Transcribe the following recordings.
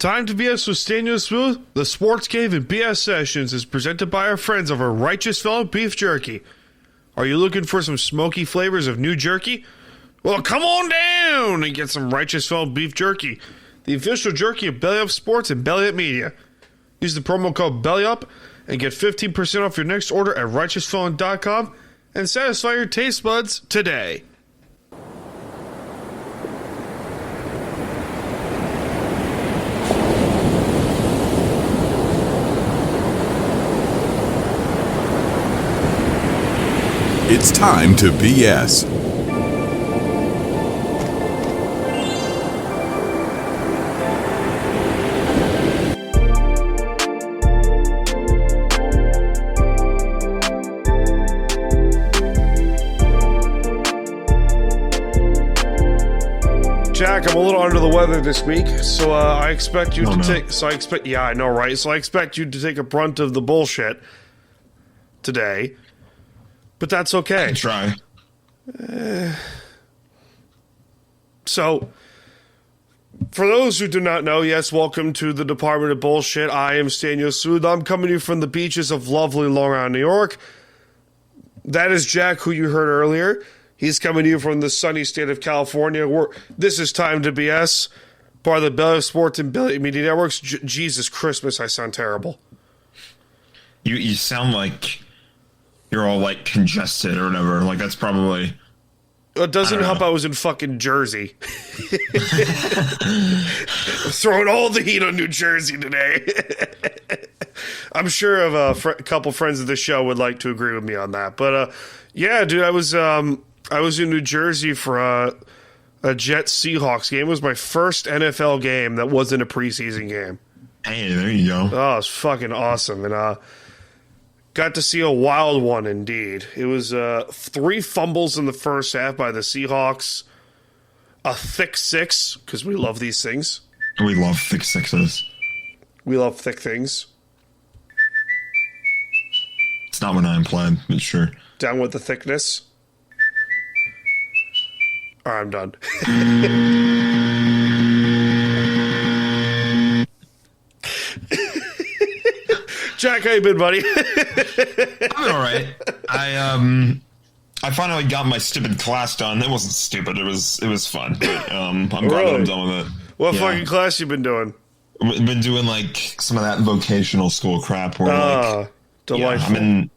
Time to BS with Staniel Smooth. The Sports Cave and BS Sessions is presented by our friends over Righteous Fellow Beef Jerky. Are you looking for some smoky flavors of new jerky? Well, come on down and get some Righteous Fellow Beef Jerky, the official jerky of Belly Up Sports and Belly Up Media. Use the promo code BELLYUP and get 15% off your next order at righteousfelon.com and satisfy your taste buds today. It's time to BS. Jack, I'm a little under the weather this week, so I expect you to take. So I expect, yeah, I know, right? So I expect you to take a brunt of the bullshit today. But that's okay. I can try. So, for those who do not know, yes, welcome to the Department of Bullshit. I am Staniel Smooth. I'm coming to you from the beaches of lovely Long Island, New York. That is Jack, who you heard earlier. He's coming to you from the sunny state of California. This is Time to BS, part of the Belly of Sports and Belly Media Networks. Jesus Christmas, I sound terrible. You sound like you're all like congested or whatever. Like that's probably. It doesn't help. I was in fucking Jersey. Throwing all the heat on New Jersey today. I'm sure of a couple friends of the show would like to agree with me on that. But yeah, dude, I was in New Jersey for a Jets Seahawks game. It was my first NFL game that wasn't a preseason game. Hey, there you go. Oh, it was fucking awesome, and got to see a wild one indeed. It was 3 fumbles in the first half by the Seahawks, a thick 6, because we love these things. We love thick 6s. We love thick things. It's not what I implied, but sure. Down with the thickness. All right, I'm done. Jack, how you been, buddy? I'm all right. I finally got my stupid class done. It wasn't stupid. It was fun. But, I'm glad that I'm done with it. What fucking class you been doing? I've been doing like some of that vocational school crap where delightful. Yeah, I've been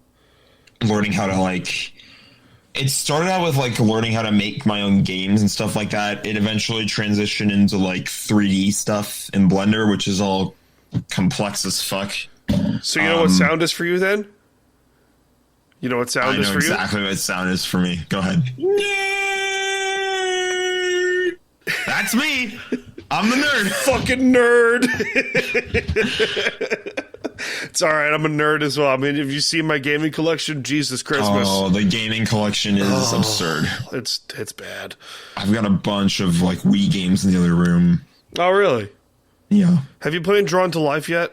learning how to like. It started out with like learning how to make my own games and stuff like that. It eventually transitioned into like 3D stuff in Blender, which is all complex as fuck. So you know what sound is for you then? You know what sound is for you? I know exactly what sound is for me. Go ahead. Nerd! That's me. I'm the nerd. Fucking nerd. It's all right. I'm a nerd as well. I mean, if you see my gaming collection, Jesus Christmas. Oh, the gaming collection is absurd. It's bad. I've got a bunch of like Wii games in the other room. Oh, really? Yeah. Have you played Drawn to Life yet?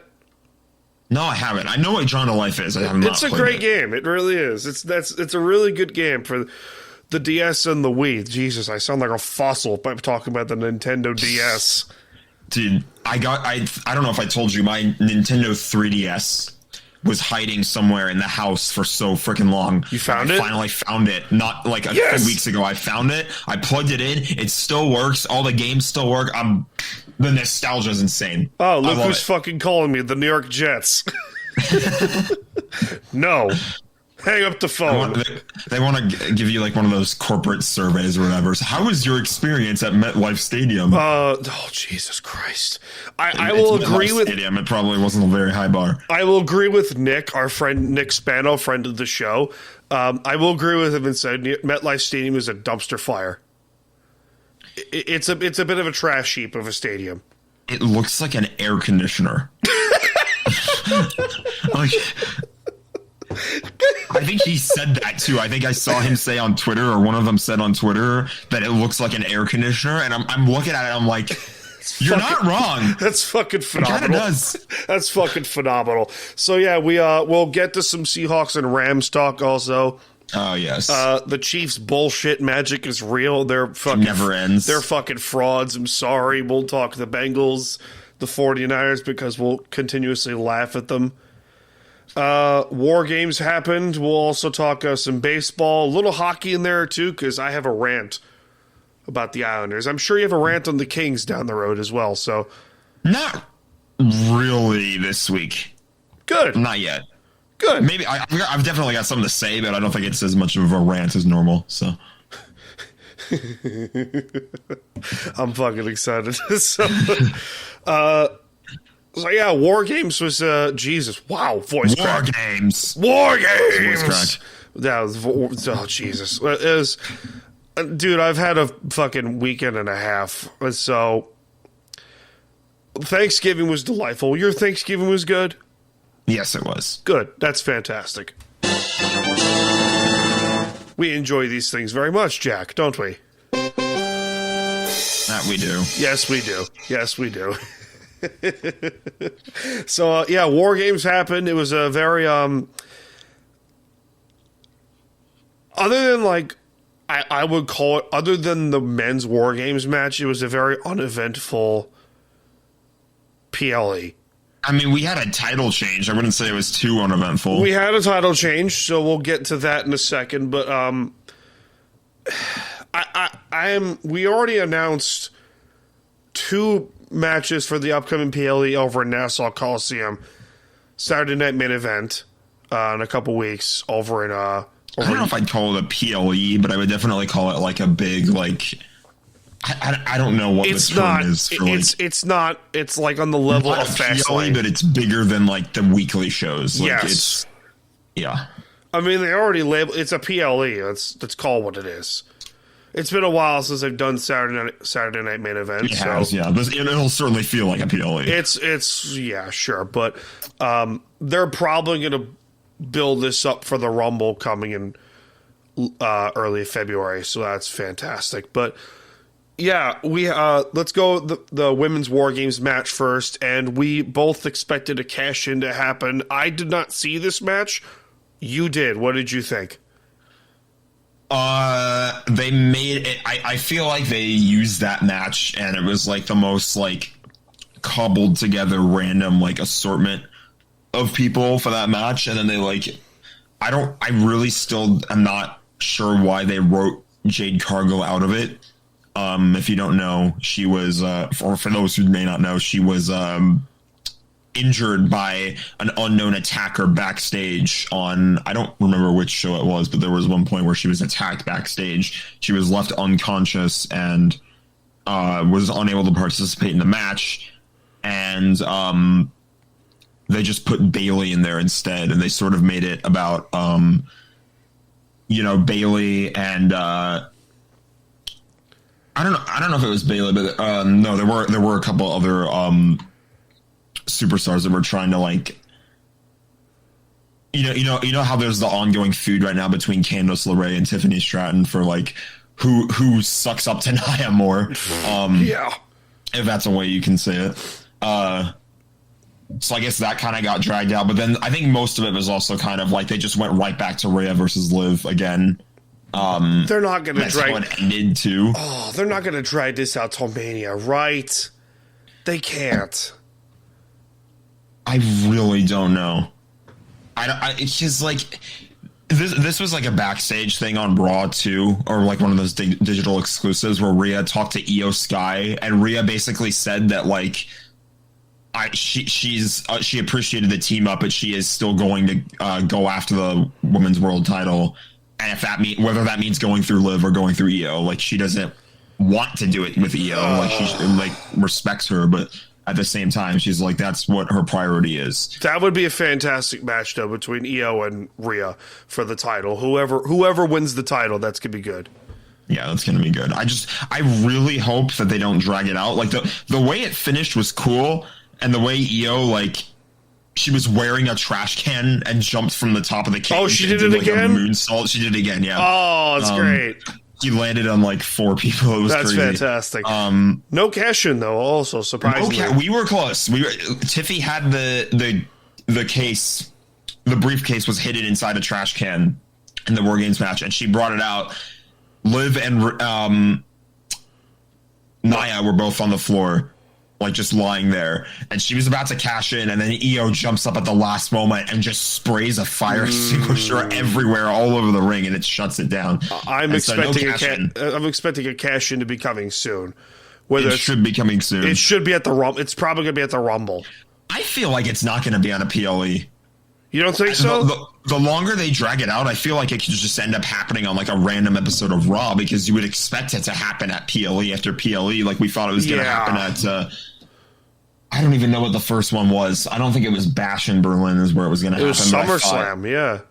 No, I haven't. I know what Drawn to Life is. I have not. It's a great game. It really is. It's a really good game for the DS and the Wii. Jesus, I sound like a fossil by talking about the Nintendo DS. Dude, I don't know if I told you, my Nintendo 3DS was hiding somewhere in the house for so freaking long. You found it? I finally found it. Not like a few weeks ago. I found it. I plugged it in. It still works. All the games still work. The nostalgia is insane. Oh, look who's fucking calling me, the New York Jets. No. Hang up the phone. They want to give you like one of those corporate surveys or whatever. So how was your experience at MetLife Stadium? Oh, Jesus Christ. I will agree with... Stadium. It probably wasn't a very high bar. I will agree with Nick, our friend, Nick Spano, friend of the show. I will agree with him and say MetLife Stadium is a dumpster fire. It's a bit of a trash heap of a stadium. It looks like an air conditioner. Like, I think he said that too. I think I saw him say on Twitter, or one of them said on Twitter, that it looks like an air conditioner. And I'm looking at it, I'm like, you're not wrong. That's fucking phenomenal. It kind of does. That's fucking phenomenal. So yeah, we'll get to some Seahawks and Rams talk also. Oh, yes. The Chiefs' bullshit magic is real. They're fucking... It never ends. They're fucking frauds. I'm sorry. We'll talk the Bengals. the 49ers because we'll continuously laugh at them. War Games happened. We'll also talk some baseball, a little hockey in there too, because I have a rant about the Islanders. I'm sure you have a rant on the Kings down the road as well. So, not really this week. Good. Not yet. Good. Maybe I've definitely got something to say, but I don't think it's as much of a rant as normal. So. I'm fucking excited. So yeah, War Games was Jesus. Wow, voice War crack. Games. War Games. Voice crack. That was, oh Jesus. It was, dude, I've had a fucking weekend and a half. So Thanksgiving was delightful. Your Thanksgiving was good? Yes, it was. Good. That's fantastic. We enjoy these things very much, Jack, don't we? That we do. Yes, we do. Yes, we do. So, yeah, War Games happened. It was a very, other than, like, I would call it, other than the men's War Games match, it was a very uneventful PLE. I mean, we had a title change. I wouldn't say it was too uneventful. We had a title change, so we'll get to that in a second. But we already announced 2 matches for the upcoming PLE over in Nassau Coliseum. Saturday night main event in a couple weeks over in. I don't know if I'd call it a PLE, but I would definitely call it like a big like. I don't know what the term is. For it's not. It's like on the level of Fastlane, but it's bigger than like the weekly shows. Like, yes. Yeah. I mean, they already label it's a PLE. Let's call it what it is. It's been a while since they've done Saturday night main event. It has, yeah. It'll certainly feel like a PLE. It's yeah, sure, but they're probably going to build this up for the Rumble coming in early February, so that's fantastic. But yeah, we let's go the women's War Games match first, and we both expected a cash in to happen. I did not see this match. You did. What did you think? They made it. I feel like they used that match, and it was like the most like cobbled together random like assortment of people for that match, and then they like I really still am not sure why they wrote Jade Cargill out of it. If you don't know, she was, or for those who may not know, she was injured by an unknown attacker backstage on, I don't remember which show it was, but there was one point where she was attacked backstage. She was left unconscious and was unable to participate in the match. And they just put Bayley in there instead, and they sort of made it about, Bayley and... I don't know if it was Bayley, but no, there were a couple other superstars that were trying to like, you know how there's the ongoing feud right now between Candice LeRae and Tiffany Stratton for like who sucks up to Nia more. Yeah, if that's a way you can say it. So I guess that kind of got dragged out, but then I think most of it was also kind of like they just went right back to Rhea versus Liv again. They're not going to drag. That's how it ended too. Oh, they're not going to drag this out till Mania, right? They can't. I really don't know. It's just like this was like a backstage thing on Raw too, or like one of those digital exclusives where Rhea talked to Io Sky, and Rhea basically said that like she appreciated the team up, but she is still going to go after the women's world title. And if whether that means going through Liv or going through Io, like she doesn't want to do it with Io, like she like respects her, but at the same time, she's like that's what her priority is. That would be a fantastic match though between Io and Rhea for the title. Whoever wins the title, that's gonna be good. Yeah, that's gonna be good. I really hope that they don't drag it out. Like the way it finished was cool, and the way Io like. She was wearing a trash can and jumped from the top of the cage. Oh, she did it like again? A moonsault. She did it again, yeah. Oh, that's great. He landed on like 4 people. It was that's crazy. Fantastic. No cash in though. Also, surprisingly, we were close. Tiffy had the case. The briefcase was hidden inside a trash can in the War Games match, and she brought it out. Liv and Nia were both on the floor. like just lying there, and she was about to cash in, and then Io jumps up at the last moment and just sprays a fire extinguisher everywhere, all over the ring, and it shuts it down. I'm expecting a cash in to be coming soon. It should be coming soon. It should be at the Rumble. It's probably going to be at the Rumble. I feel like it's not going to be on a PLE. You don't think so? The longer they drag it out, I feel like it could just end up happening on like a random episode of Raw, because you would expect it to happen at PLE after PLE, like we thought it was going to happen at. I don't even know what the first one was. I don't think it was Bash in Berlin is where it was going to happen. It was SummerSlam, yeah.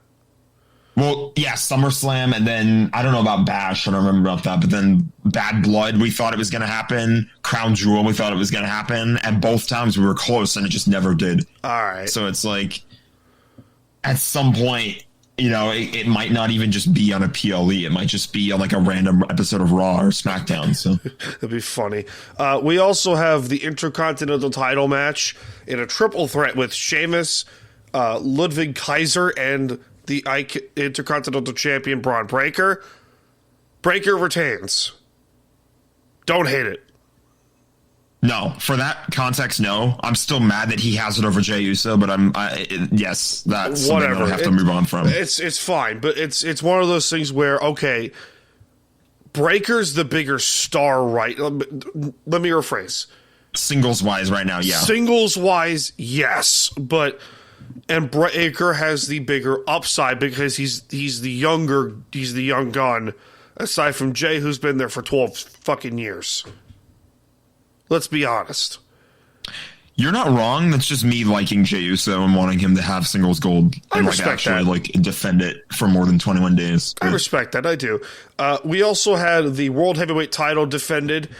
Well, yeah, SummerSlam, and then I don't know about Bash. I don't remember about that. But then Bad Blood, we thought it was going to happen. Crown Jewel, we thought it was going to happen. And both times we were close, and it just never did. All right. So it's like, at some point, it might not even just be on a PLE. It might just be on like a random episode of Raw or SmackDown. So that'd be funny. We also have the Intercontinental title match in a triple threat with Sheamus, Ludwig Kaiser, and the Intercontinental Champion Braun Breaker. Breaker retains. Don't hate it. No, for that context, no. I'm still mad that he has it over Jey Uso, but yes, that's something that I have to move on from. It's fine, but it's one of those things where, okay, Breaker's the bigger star, right? Let me rephrase. Singles-wise right now, yeah. Singles-wise, yes, and Breaker has the bigger upside because he's the young gun, aside from Jey, who's been there for 12 fucking years. Let's be honest. You're not wrong. That's just me liking Jey Uso and wanting him to have singles gold and defend it for more than 21 days. I respect that. I do. We also had the World Heavyweight title defended.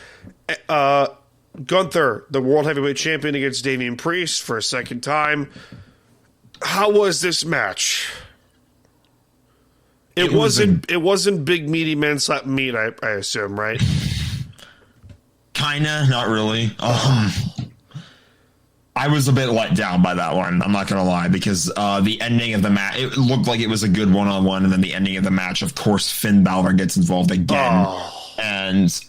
Gunther, the World Heavyweight Champion, against Damian Priest for a second time. How was this match? It wasn't big meaty man slap meat, I assume, right? Kinda, not really. I was a bit let down by that one. I'm not gonna lie, because the ending of the match, it looked like it was a good one-on-one, and then the ending of the match, of course, Finn Balor gets involved again, and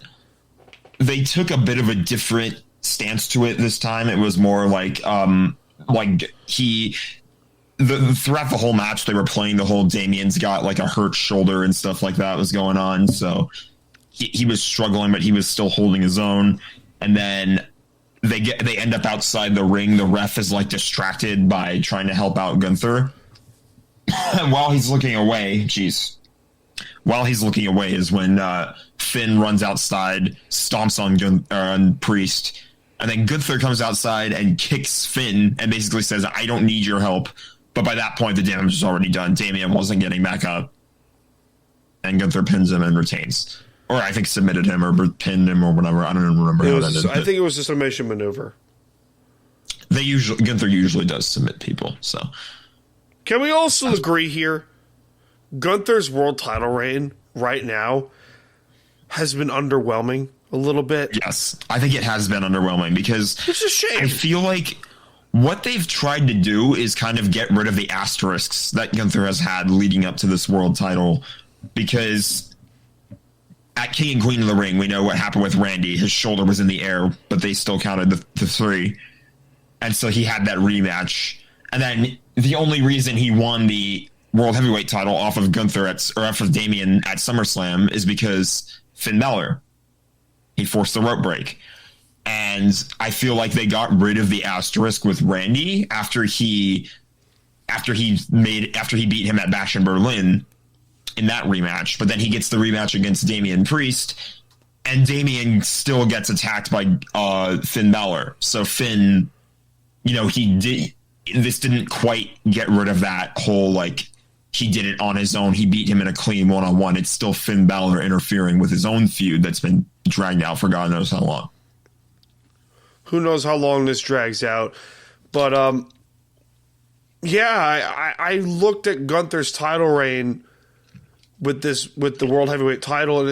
they took a bit of a different stance to it this time. It was more like throughout the whole match, they were playing the whole Damian's got like a hurt shoulder and stuff like that was going on, so he was struggling, but he was still holding his own. And then they end up outside the ring. The ref is like distracted by trying to help out Gunther. And while he's looking away is when Finn runs outside, stomps on Priest, and then Gunther comes outside and kicks Finn and basically says, "I don't need your help." But by that point, the damage was already done. Damian wasn't getting back up, and Gunther pins him and retains. Or I think submitted him or pinned him or whatever. I don't even remember how that ended. I think it was a submission maneuver. Gunther usually does submit people. So can we also agree here? Gunther's world title reign right now has been underwhelming a little bit. Yes, I think it has been underwhelming because it's a shame. I feel like what they've tried to do is kind of get rid of the asterisks that Gunther has had leading up to this world title, because at King and Queen of the Ring, we know what happened with Randy. His shoulder was in the air, but they still counted the three. And so he had that rematch. And then the only reason he won the World Heavyweight title off of Gunther off of Damian at SummerSlam is because Finn Balor. He forced the rope break. And I feel like they got rid of the asterisk with Randy after he beat him at Bash in Berlin in that rematch, but then he gets the rematch against Damian Priest, and Damian still gets attacked by Finn Balor. So Finn, this didn't quite get rid of that whole, like, he did it on his own. He beat him in a clean one-on-one. It's still Finn Balor interfering with his own feud that's been dragged out for God knows how long. Who knows how long this drags out. But, I looked at Gunther's title reign with the World Heavyweight title, and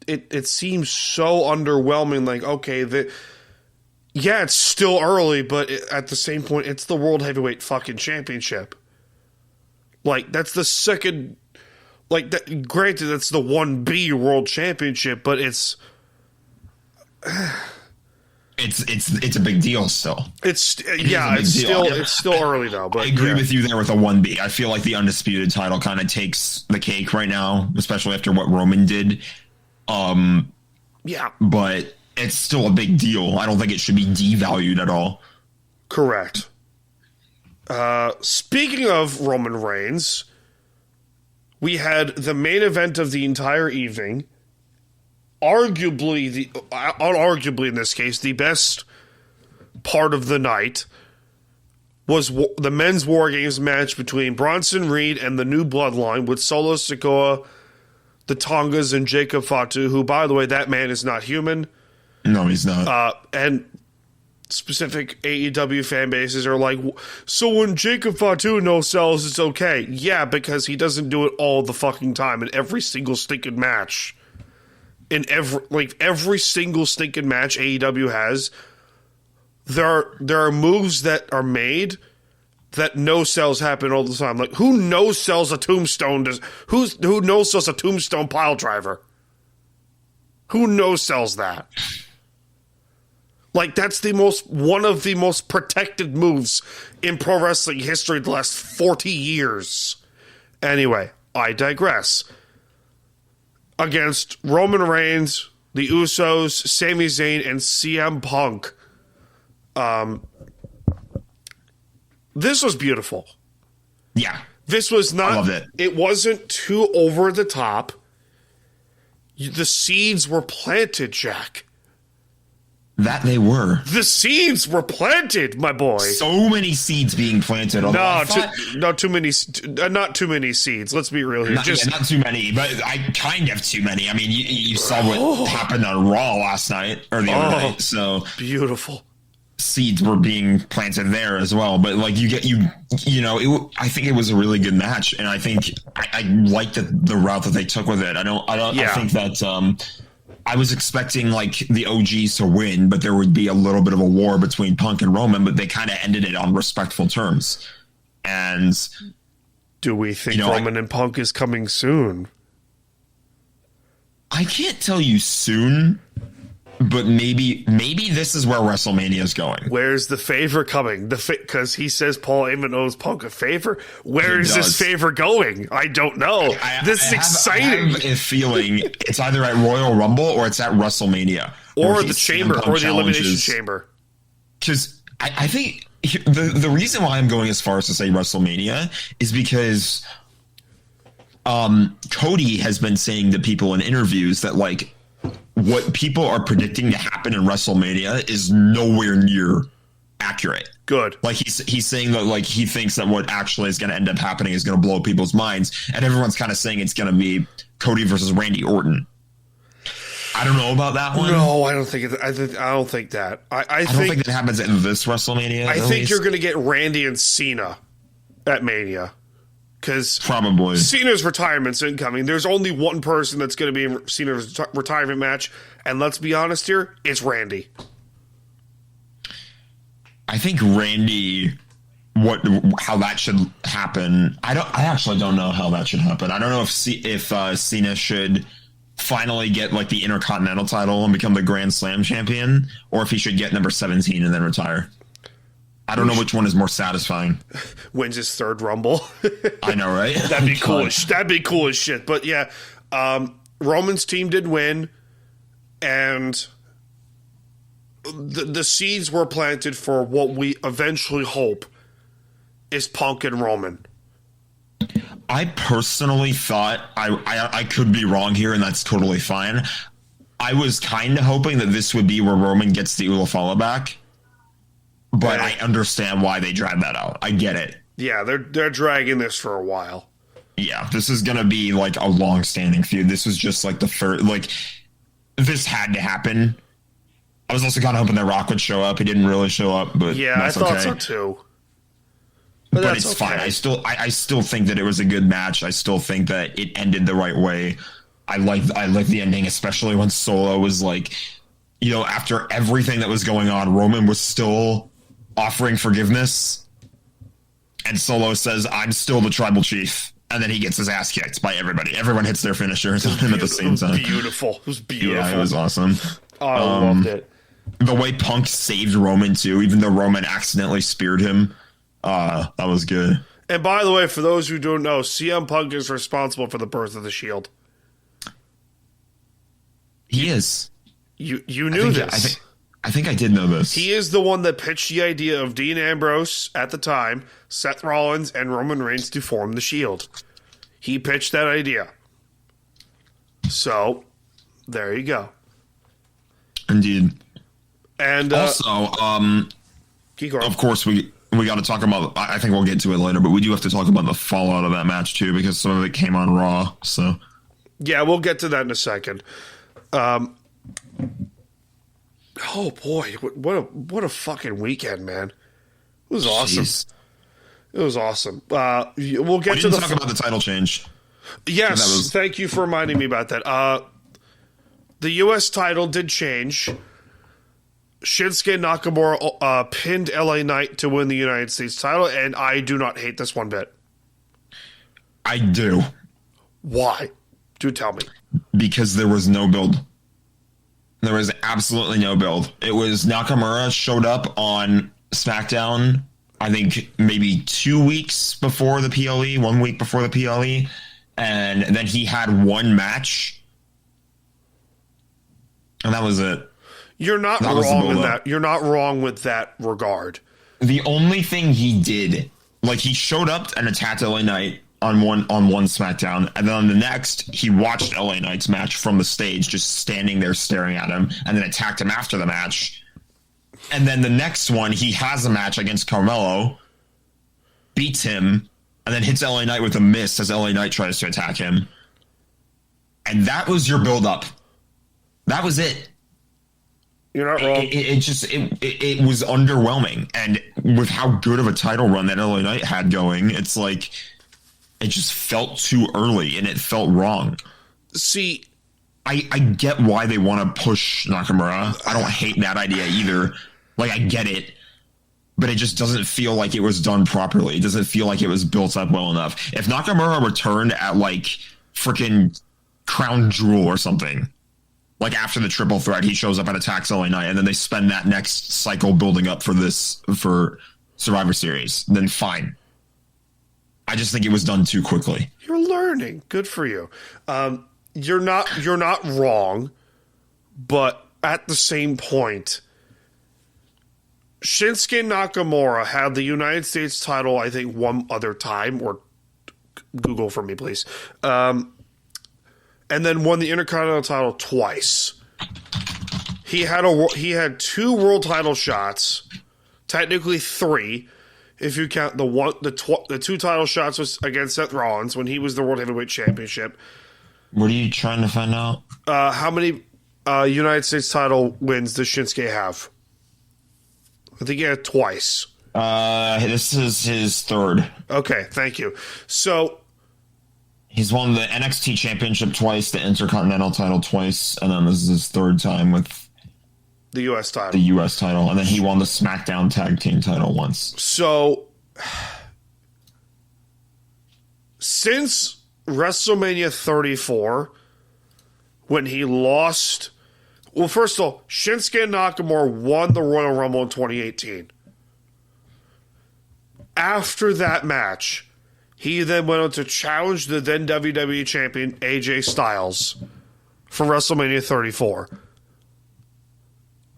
it seems so underwhelming. Like, okay, it's still early, but at the same point, it's the World Heavyweight fucking championship. Like, that's the second, like, granted, that's the 1B World Championship, but it's it's a big deal still. It's still early though. But I agree with you there with a 1B. I feel like the undisputed title kind of takes the cake right now, especially after what Roman did. But it's still a big deal. I don't think it should be devalued at all. Correct. Speaking of Roman Reigns, we had the main event of the entire evening. Unarguably in this case, the best part of the night was the men's War Games match between Bronson Reed and the New Bloodline with Solo Sikoa, the Tongas, and Jacob Fatu, who, by the way, that man is not human. No, he's not. And specific AEW fan bases are like, so when Jacob Fatu no-sells, it's okay. Yeah, because he doesn't do it all the fucking time in every single stinking match. In every single stinking match AEW has, there are moves that are made that no-sells happen all the time. Like, who no-sells a tombstone? Who no-sells a tombstone pile driver? Who no-sells that? Like, that's one of the most protected moves in pro wrestling history the last 40 years. Anyway, I digress. Against Roman Reigns, the Usos, Sami Zayn, and CM Punk. This was beautiful. Yeah. This was not... I loved it. It wasn't too over the top. The seeds were planted, Jack. That they were. The seeds were planted, my boy. So many seeds being planted. Not too many seeds. Let's be real here. Not too many, but kind of too many. I mean, you saw what happened on Raw last night or the other night. So beautiful. Seeds were being planted there as well. But like I think it was a really good match, and I think I liked the route that they took with it. I think that. I was expecting like the OGs to win, but there would be a little bit of a war between Punk and Roman, but they kind of ended it on respectful terms. And do we think Roman and Punk is coming soon? I can't tell you soon, but maybe this is where WrestleMania is going. Where's the favor coming? Because he says Paul Heyman owes Punk a favor. Where is this favor going? I don't know. This is exciting. I have a feeling it's either at Royal Rumble or it's at WrestleMania. Or the Chamber, or the Elimination Chamber. Because I think the reason why I'm going as far as to say WrestleMania is because Cody has been saying to people in interviews that like, what people are predicting to happen in WrestleMania is nowhere near accurate. Good. Like he's saying that like he thinks that what actually is going to end up happening is going to blow people's minds, and everyone's kind of saying it's going to be Cody versus Randy Orton. I don't know about that one. No, I don't think I don't think that. I don't think that happens in this WrestleMania. I think you're going to get Randy and Cena at Mania. Because probably Cena's retirement's incoming. There's only one person that's going to be in Cena's retirement match, and let's be honest here, it's Randy. I think Randy, how that should happen. I actually don't know how that should happen. I don't know if Cena should finally get like the Intercontinental title and become the Grand Slam champion, or if he should get number 17 and then retire. I don't know which one is more satisfying. Wins his third Rumble. I know, right? That'd be cool. That'd be cool as shit. But yeah, Roman's team did win, and the seeds were planted for what we eventually hope is Punk and Roman. I personally thought I could be wrong here, and that's totally fine. I was kind of hoping that this would be where Roman gets the Ulafala back. But I understand why they dragged that out. I get it. Yeah, they're dragging this for a while. Yeah, this is going to be like a long-standing feud. This was just like the first, like, this had to happen. I was also kind of hoping that Rock would show up. He didn't really show up, but yeah, I thought so too. But it's fine. I still think that it was a good match. I still think that it ended the right way. I like the ending, especially when Solo was like, after everything that was going on, Roman was still offering forgiveness, and Solo says, "I'm still the tribal chief," and then he gets his ass kicked by everybody. Everyone hits their finishers on him at the same time. Beautiful. It was beautiful. Yeah, it was awesome. I loved it. The way Punk saved Roman too, even though Roman accidentally speared him, that was good. And by the way, for those who don't know, CM Punk is responsible for the birth of the Shield. He is. You knew this. I think I did know this. He is the one that pitched the idea of Dean Ambrose at the time, Seth Rollins, and Roman Reigns to form the Shield. He pitched that idea. So, there you go. Indeed. And also, of course, we got to talk about. I think we'll get to it later, but we do have to talk about the fallout of that match too, because some of it came on Raw. So, yeah, we'll get to that in a second. Oh boy, what a fucking weekend, man! It was awesome. Jeez. It was awesome. We'll get to talk about the title change. Yes, thank you for reminding me about that. The U.S. title did change. Shinsuke Nakamura pinned LA Knight to win the United States title, and I do not hate this one bit. I do. Why? Do tell me. Because there was no build. There was absolutely no build. It was Nakamura showed up on SmackDown, I think maybe 2 weeks before the PLE, 1 week before the PLE, and then he had one match, and that was it. You're not wrong in that. You're not wrong with that regard. The only thing he did, like he showed up and attacked LA Knight on one SmackDown, and then on the next, he watched LA Knight's match from the stage, just standing there staring at him, and then attacked him after the match. And then the next one, he has a match against Carmelo, beats him, and then hits LA Knight with a miss as LA Knight tries to attack him. And that was your build-up. That was it. You're not wrong. It was underwhelming, and with how good of a title run that LA Knight had going, it's like it just felt too early, and it felt wrong. See, I get why they want to push Nakamura. I don't hate that idea either. Like, I get it, but it just doesn't feel like it was done properly. It doesn't feel like it was built up well enough. If Nakamura returned at like freaking Crown Jewel or something, like after the triple threat, he shows up and attacks LA Knight, and then they spend that next cycle building up for Survivor Series, then fine. I just think it was done too quickly. You're learning. Good for you. You're not wrong, but at the same point, Shinsuke Nakamura had the United States title, I think, one other time, or Google for me, please. And then won the Intercontinental title twice. He had 2 world title shots, technically 3, if you count the 2 title shots was against Seth Rollins when he was the World Heavyweight Championship. What are you trying to find out? How many United States title wins does Shinsuke have? I think he had twice. This is his 3rd. Okay, thank you. So he's won the NXT Championship twice, the Intercontinental title twice, and then this is his 3rd time with the U.S. title. The U.S. title, and then he won the SmackDown Tag Team title once. So, since WrestleMania 34, when he lost... Well, first of all, Shinsuke Nakamura won the Royal Rumble in 2018. After that match, he then went on to challenge the then WWE champion AJ Styles for WrestleMania 34.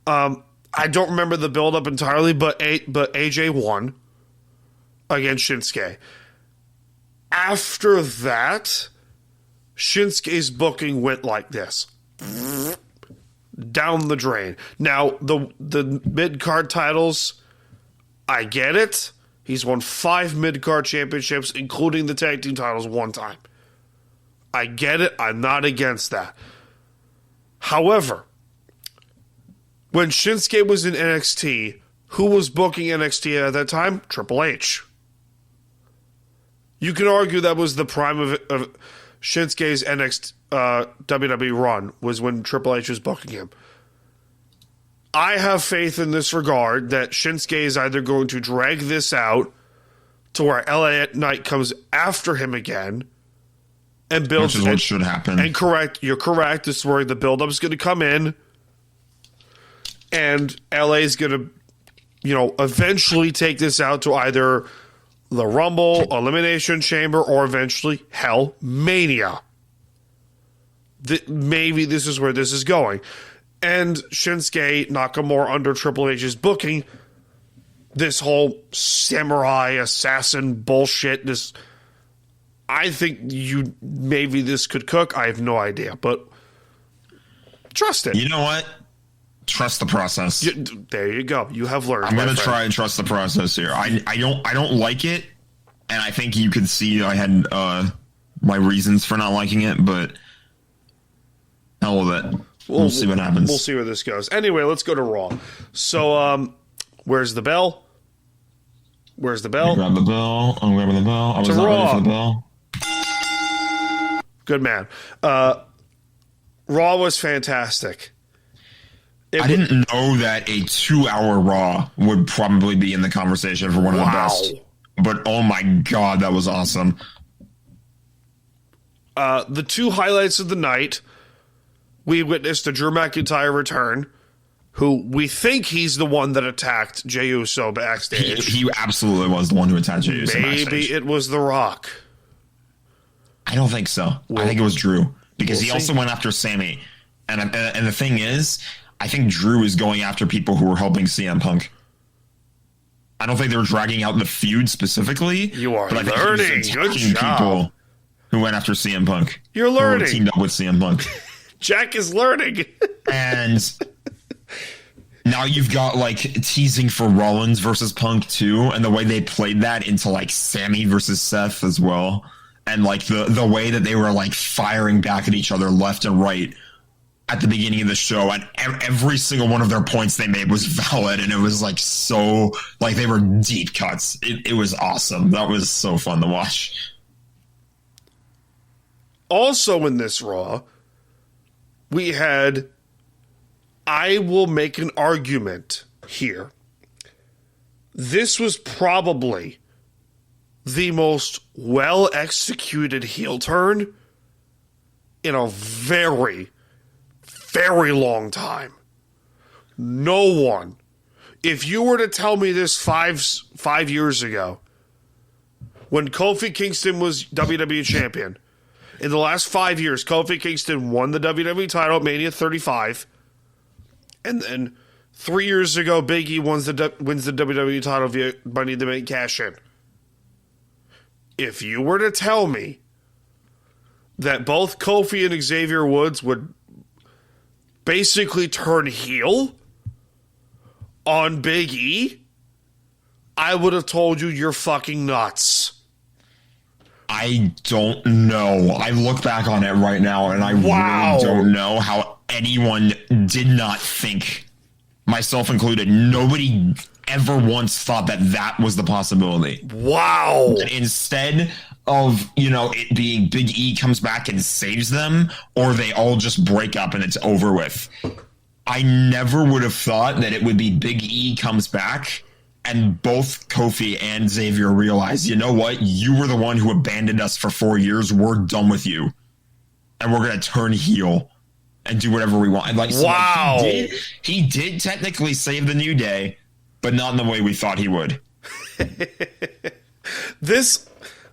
I don't remember the build-up entirely, but AJ won against Shinsuke. After that, Shinsuke's booking went like this. Down the drain. Now, the mid-card titles, I get it. He's won 5 mid-card championships, including the tag team titles 1 time. I get it. I'm not against that. However, when Shinsuke was in NXT, who was booking NXT at that time? Triple H. You can argue that was the prime of Shinsuke's NXT WWE run, was when Triple H was booking him. I have faith in this regard that Shinsuke is either going to drag this out to where LA Knight comes after him again and builds... Which is what should happen. And you're correct. This is where the build-up is going to come in. And LA's going to, eventually take this out to either the Rumble, Elimination Chamber, or eventually, hell, Mania. Maybe this is where this is going. And Shinsuke Nakamura under Triple H's booking, this whole samurai assassin bullshit, I think maybe this could cook. I have no idea, but trust it. You know what? Trust the process. There you go. You have learned. I'm going to try and trust the process here. I don't like it, and I think you could see I had my reasons for not liking it, but hell with it. We'll see what happens. We'll see where this goes. Anyway, let's go to Raw. So, where's the bell? Where's the bell? Grab the bell. I'm grabbing the bell. I was not ready for the bell. Good man. Raw was fantastic. I didn't know that a 2-hour Raw would probably be in the conversation for one of the best. But oh my god, that was awesome. The two highlights of the night, we witnessed a Drew McIntyre return, who we think he's the one that attacked Jey Uso backstage. He absolutely was the one who attacked Jey Uso backstage. Maybe it was The Rock. I don't think so. I think it was Drew. Because he also went after Sammy. And the thing is, I think Drew is going after people who were helping CM Punk. I don't think they were dragging out the feud specifically. You are but I think learning. He was Good job. People who went after CM Punk. You're learning. Who teamed up with CM Punk. Jack is learning. And now you've got like teasing for Rollins versus Punk too, and the way they played that into like Sammy versus Seth as well, and like the way that they were like firing back at each other left and right at the beginning of the show, and every single one of their points they made was valid, and it was like so like they were deep cuts. It was awesome. That was so fun to watch. Also in this Raw, we had, I will make an argument here. This was probably the most well-executed heel turn in a very, very long time. No one. If you were to tell me this five years ago, when Kofi Kingston was WWE champion, in the last 5 years, Kofi Kingston won the WWE title at Mania 35. And then 3 years ago, Big E wins the WWE title via Money in the Bank cash in. If you were to tell me that both Kofi and Xavier Woods would basically turn heel on Big E, I would have told you you're fucking nuts. I don't know. I look back on it right now, and I really don't know how anyone did not think, myself included, nobody ever once thought that that was the possibility. Wow. That instead of, it being Big E comes back and saves them, or they all just break up and it's over with. I never would have thought that it would be Big E comes back and both Kofi and Xavier realize, you know what? You were the one who abandoned us for 4 years. We're done with you. And we're going to turn heel and do whatever we want. And wow. He did technically save the New Day, but not in the way we thought he would.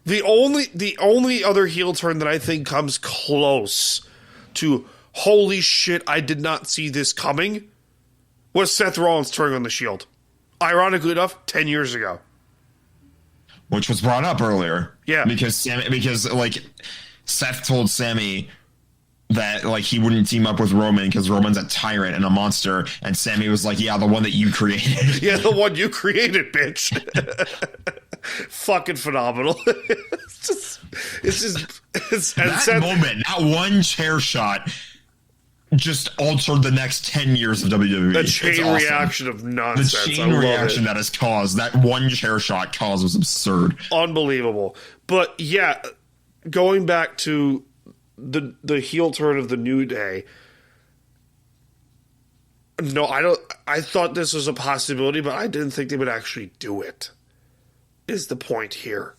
The only other heel turn that I think comes close to holy shit, I did not see this coming, was Seth Rollins turning on the Shield. Ironically enough, 10 years ago. Which was brought up earlier. Yeah. Because Seth told Sammy that he wouldn't team up with Roman because Roman's a tyrant and a monster, and Sammy was like, yeah, the one that you created. Yeah, the one you created, bitch. Fucking phenomenal. That moment, that one chair shot just altered the next 10 years of WWE. The chain reaction of nonsense. The chain reaction that has caused, that one chair shot caused, was absurd. Unbelievable. But yeah, going back to the heel turn of the New Day, no, I thought this was a possibility, but I didn't think they would actually do it, is the point here.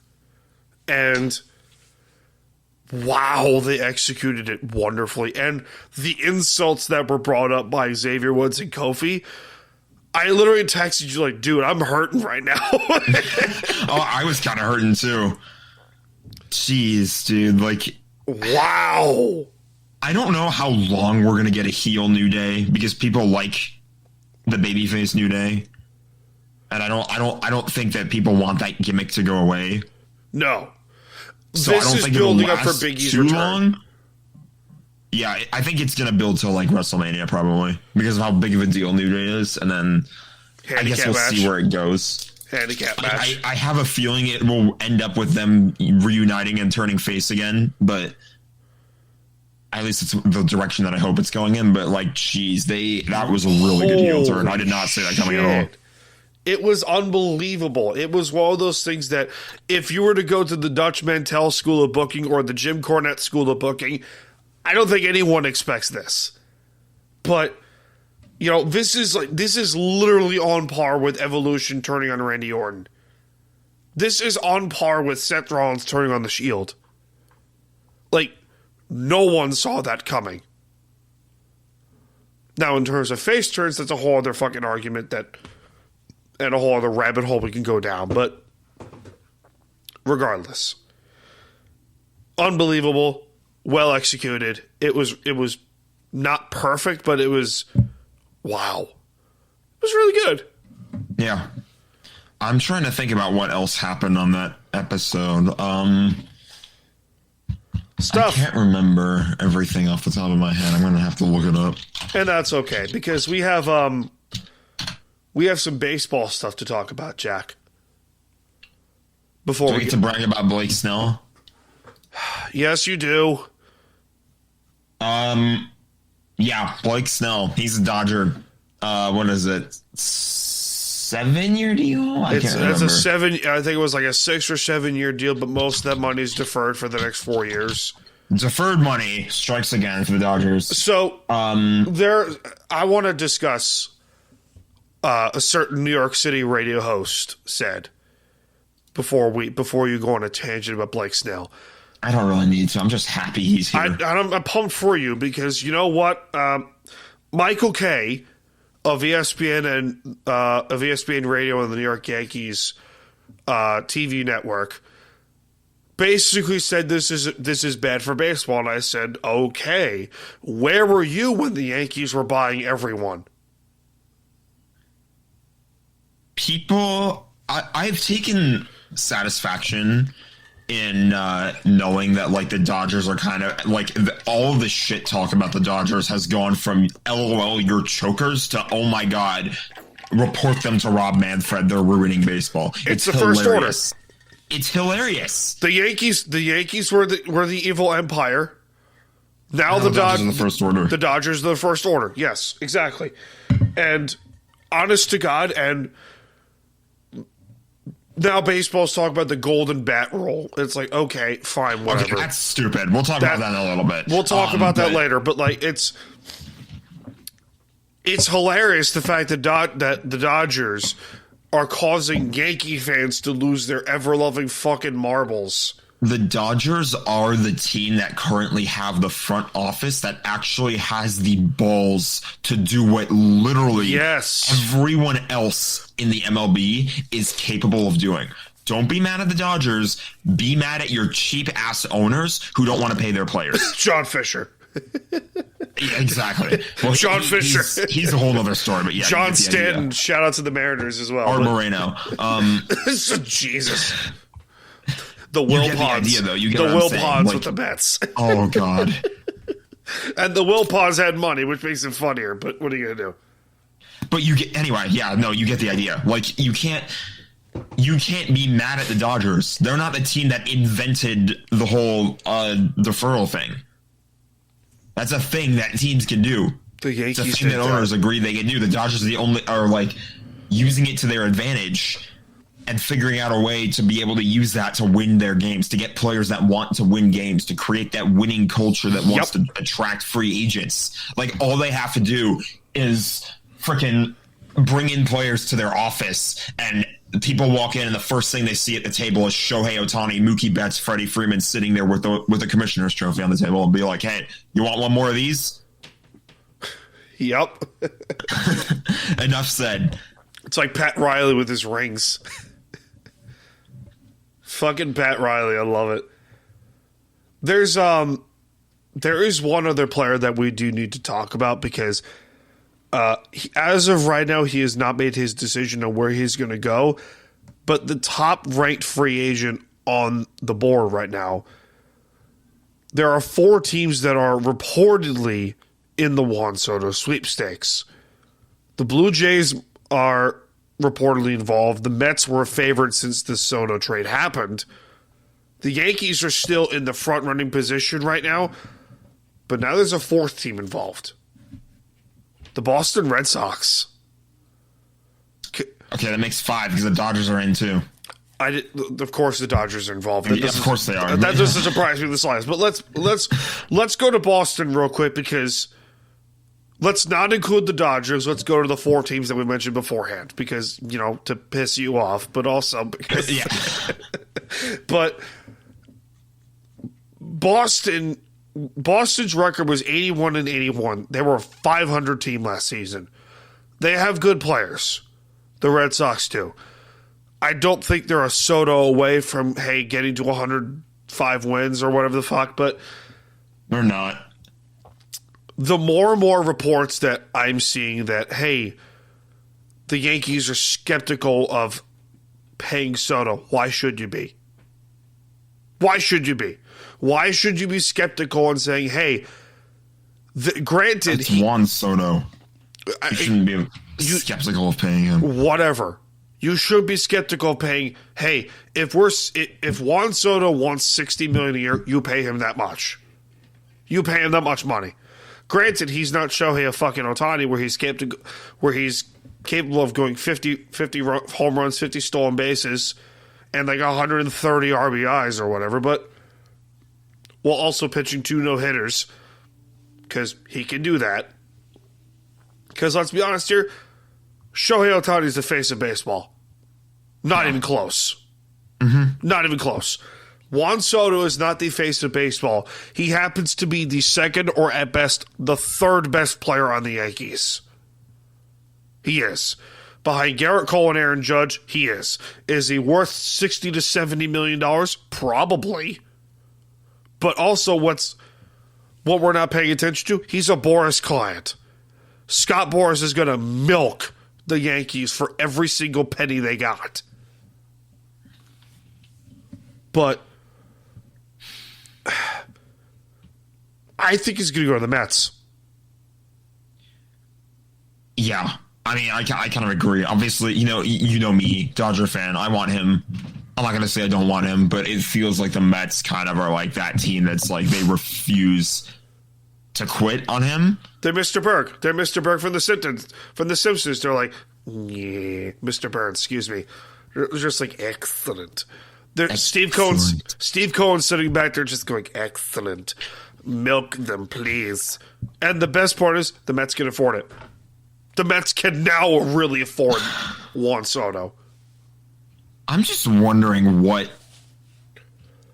And wow, they executed it wonderfully. And the insults that were brought up by Xavier Woods and Kofi, I literally texted you like, dude, I'm hurting right now. Oh, I was kind of hurting too. Jeez, dude. Like, wow. I don't know how long we're going to get a heel New Day because people like the babyface New Day. And I don't think that people want that gimmick to go away. No. So this I don't is think it'll building up last for Big E's too return. long. Yeah, I think it's going to build till like WrestleMania probably because of how big of a deal New Day is. And then I guess we'll see where it goes. Handicap match. I have a feeling it will end up with them reuniting and turning face again, but at least it's the direction that I hope it's going in. But like, geez, that was a really good heel turn. I did not see that coming at all. It was unbelievable. It was one of those things that if you were to go to the Dutch Mantel School of Booking or the Jim Cornette School of Booking, I don't think anyone expects this. But, you know, this is literally on par with Evolution turning on Randy Orton. This is on par with Seth Rollins turning on the Shield. Like, no one saw that coming. Now, in terms of face turns, that's a whole other fucking argument and a whole other rabbit hole we can go down. But regardless, unbelievable, well executed. It was not perfect, but it was wow. It was really good. Yeah. I'm trying to think about what else happened on that episode. Stuff. I can't remember everything off the top of my head. I'm going to have to look it up. And that's okay because we have some baseball stuff to talk about, Jack. Before do we get to brag about Blake Snell? Yes, you do. Yeah, Blake Snell. He's a Dodger. What is it? 7-year deal? I can't remember. It's I think it was like a 6 or 7 year deal, but most of that money is deferred for the next 4 years. Deferred money strikes again for the Dodgers. So, I want to discuss a certain New York City radio host said before you go on a tangent about Blake Snell. I don't really need to. I'm just happy he's here. I'm pumped for you because you know what? Michael Kay of ESPN and of ESPN Radio and the New York Yankees TV network basically said this is bad for baseball, and I said, okay, where were you when the Yankees were buying everyone? People, I've taken satisfaction in knowing that like the Dodgers are kind of like all of the shit talk about the Dodgers has gone from LOL you're chokers to oh my god report them to Rob Manfred, they're ruining baseball. It's the first order. It's hilarious. The Yankees were the evil empire. Now the Dodgers are the first order. The Dodgers are the first order. Yes, exactly. And honest to God, and now baseball's talking about the golden bat rule. It's like, okay, fine, whatever. Okay, that's stupid. We'll talk about that in a little bit. We'll talk about that later. But like, it's hilarious the fact that the Dodgers are causing Yankee fans to lose their ever-loving fucking marbles. The Dodgers are the team that currently have the front office that actually has the balls to do what literally everyone else in the MLB is capable of doing. Don't be mad at the Dodgers. Be mad at your cheap-ass owners who don't want to pay their players. John Fisher. Exactly. Well, John Fisher. He's a whole other story, but yeah. John Stanton. Shout out to the Mariners as well. Or Moreno. Jesus. The Wilpons. The Wilpons with the bets. Oh, God. And the Wilpons had money, which makes it funnier, but what are you going to do? But you get the idea. Like, you can't be mad at the Dodgers. They're not the team that invented the whole deferral thing. That's a thing that teams can do. The Yankees it's a thing that owners agree they can do. The Dodgers are like using it to their advantage and figuring out a way to be able to use that to win their games, to get players that want to win games, to create that winning culture that wants to attract free agents. Like, all they have to do is freaking bring in players to their office and people walk in and the first thing they see at the table is Shohei Ohtani, Mookie Betts, Freddie Freeman sitting there with the commissioner's trophy on the table and be like, hey, you want one more of these? Yep. Enough said. It's like Pat Riley with his rings. Fucking Pat Riley, I love it. There is one other player that we do need to talk about because as of right now, he has not made his decision on where he's going to go. But the top-ranked free agent on the board right now, there are 4 teams that are reportedly in the Juan Soto sweepstakes. The Blue Jays are reportedly involved. The Mets were a favorite since the Soto trade happened. The Yankees are still in the front-running position right now, but now there's a 4th team involved. The Boston Red Sox. Okay, that makes 5 because the Dodgers are in too. Of course, the Dodgers are involved. Yeah, of course they are. That doesn't surprise me the slightest. But let's go to Boston real quick because let's not include the Dodgers. Let's go to the 4 teams that we mentioned beforehand because to piss you off, but also because Yeah. But Boston's record was 81-81. They were a 500 team last season. They have good players. The Red Sox do. I don't think they're a Soto away from, getting to 105 wins or whatever the fuck, but They're not. The more and more reports that I'm seeing that, the Yankees are skeptical of paying Soto. Why should you be? Why should you be? Why should you be skeptical and saying, granted... It's Juan Soto. You shouldn't be skeptical of paying him. Whatever. You should be skeptical of paying, if Juan Soto wants $60 million a year, you pay him that much. You pay him that much money. Granted, he's not Shohei fucking Ohtani where he's capable of going 50 home runs, 50 stolen bases, and like 130 RBIs or whatever, but while also pitching 2 no-hitters because he can do that. Because let's be honest here, Shohei Ohtani is the face of baseball. Not even close. Mm-hmm. Not even close. Juan Soto is not the face of baseball. He happens to be the 2nd or at best the 3rd best player on the Yankees. He is. Behind Garrett Cole and Aaron Judge, he is. Is he worth $60 to $70 million? Probably. But also what we're not paying attention to, he's a Boras client. Scott Boras is going to milk the Yankees for every single penny they got. But I think he's going to go to the Mets. Yeah. I mean, I kind of agree. Obviously, you know me, Dodger fan. I want him. I'm not going to say I don't want him, but it feels like the Mets kind of are like that team that's like they refuse to quit on him. They're Mr. Burke. They're Mr. Burke from the Simpsons. They're like, yeah, Mr. Burns, excuse me. They're just like, excellent. Steve Cohen's sitting back there just going, excellent. Milk them, please. And the best part is the Mets can afford it. The Mets can now really afford Juan Soto. I'm just wondering what...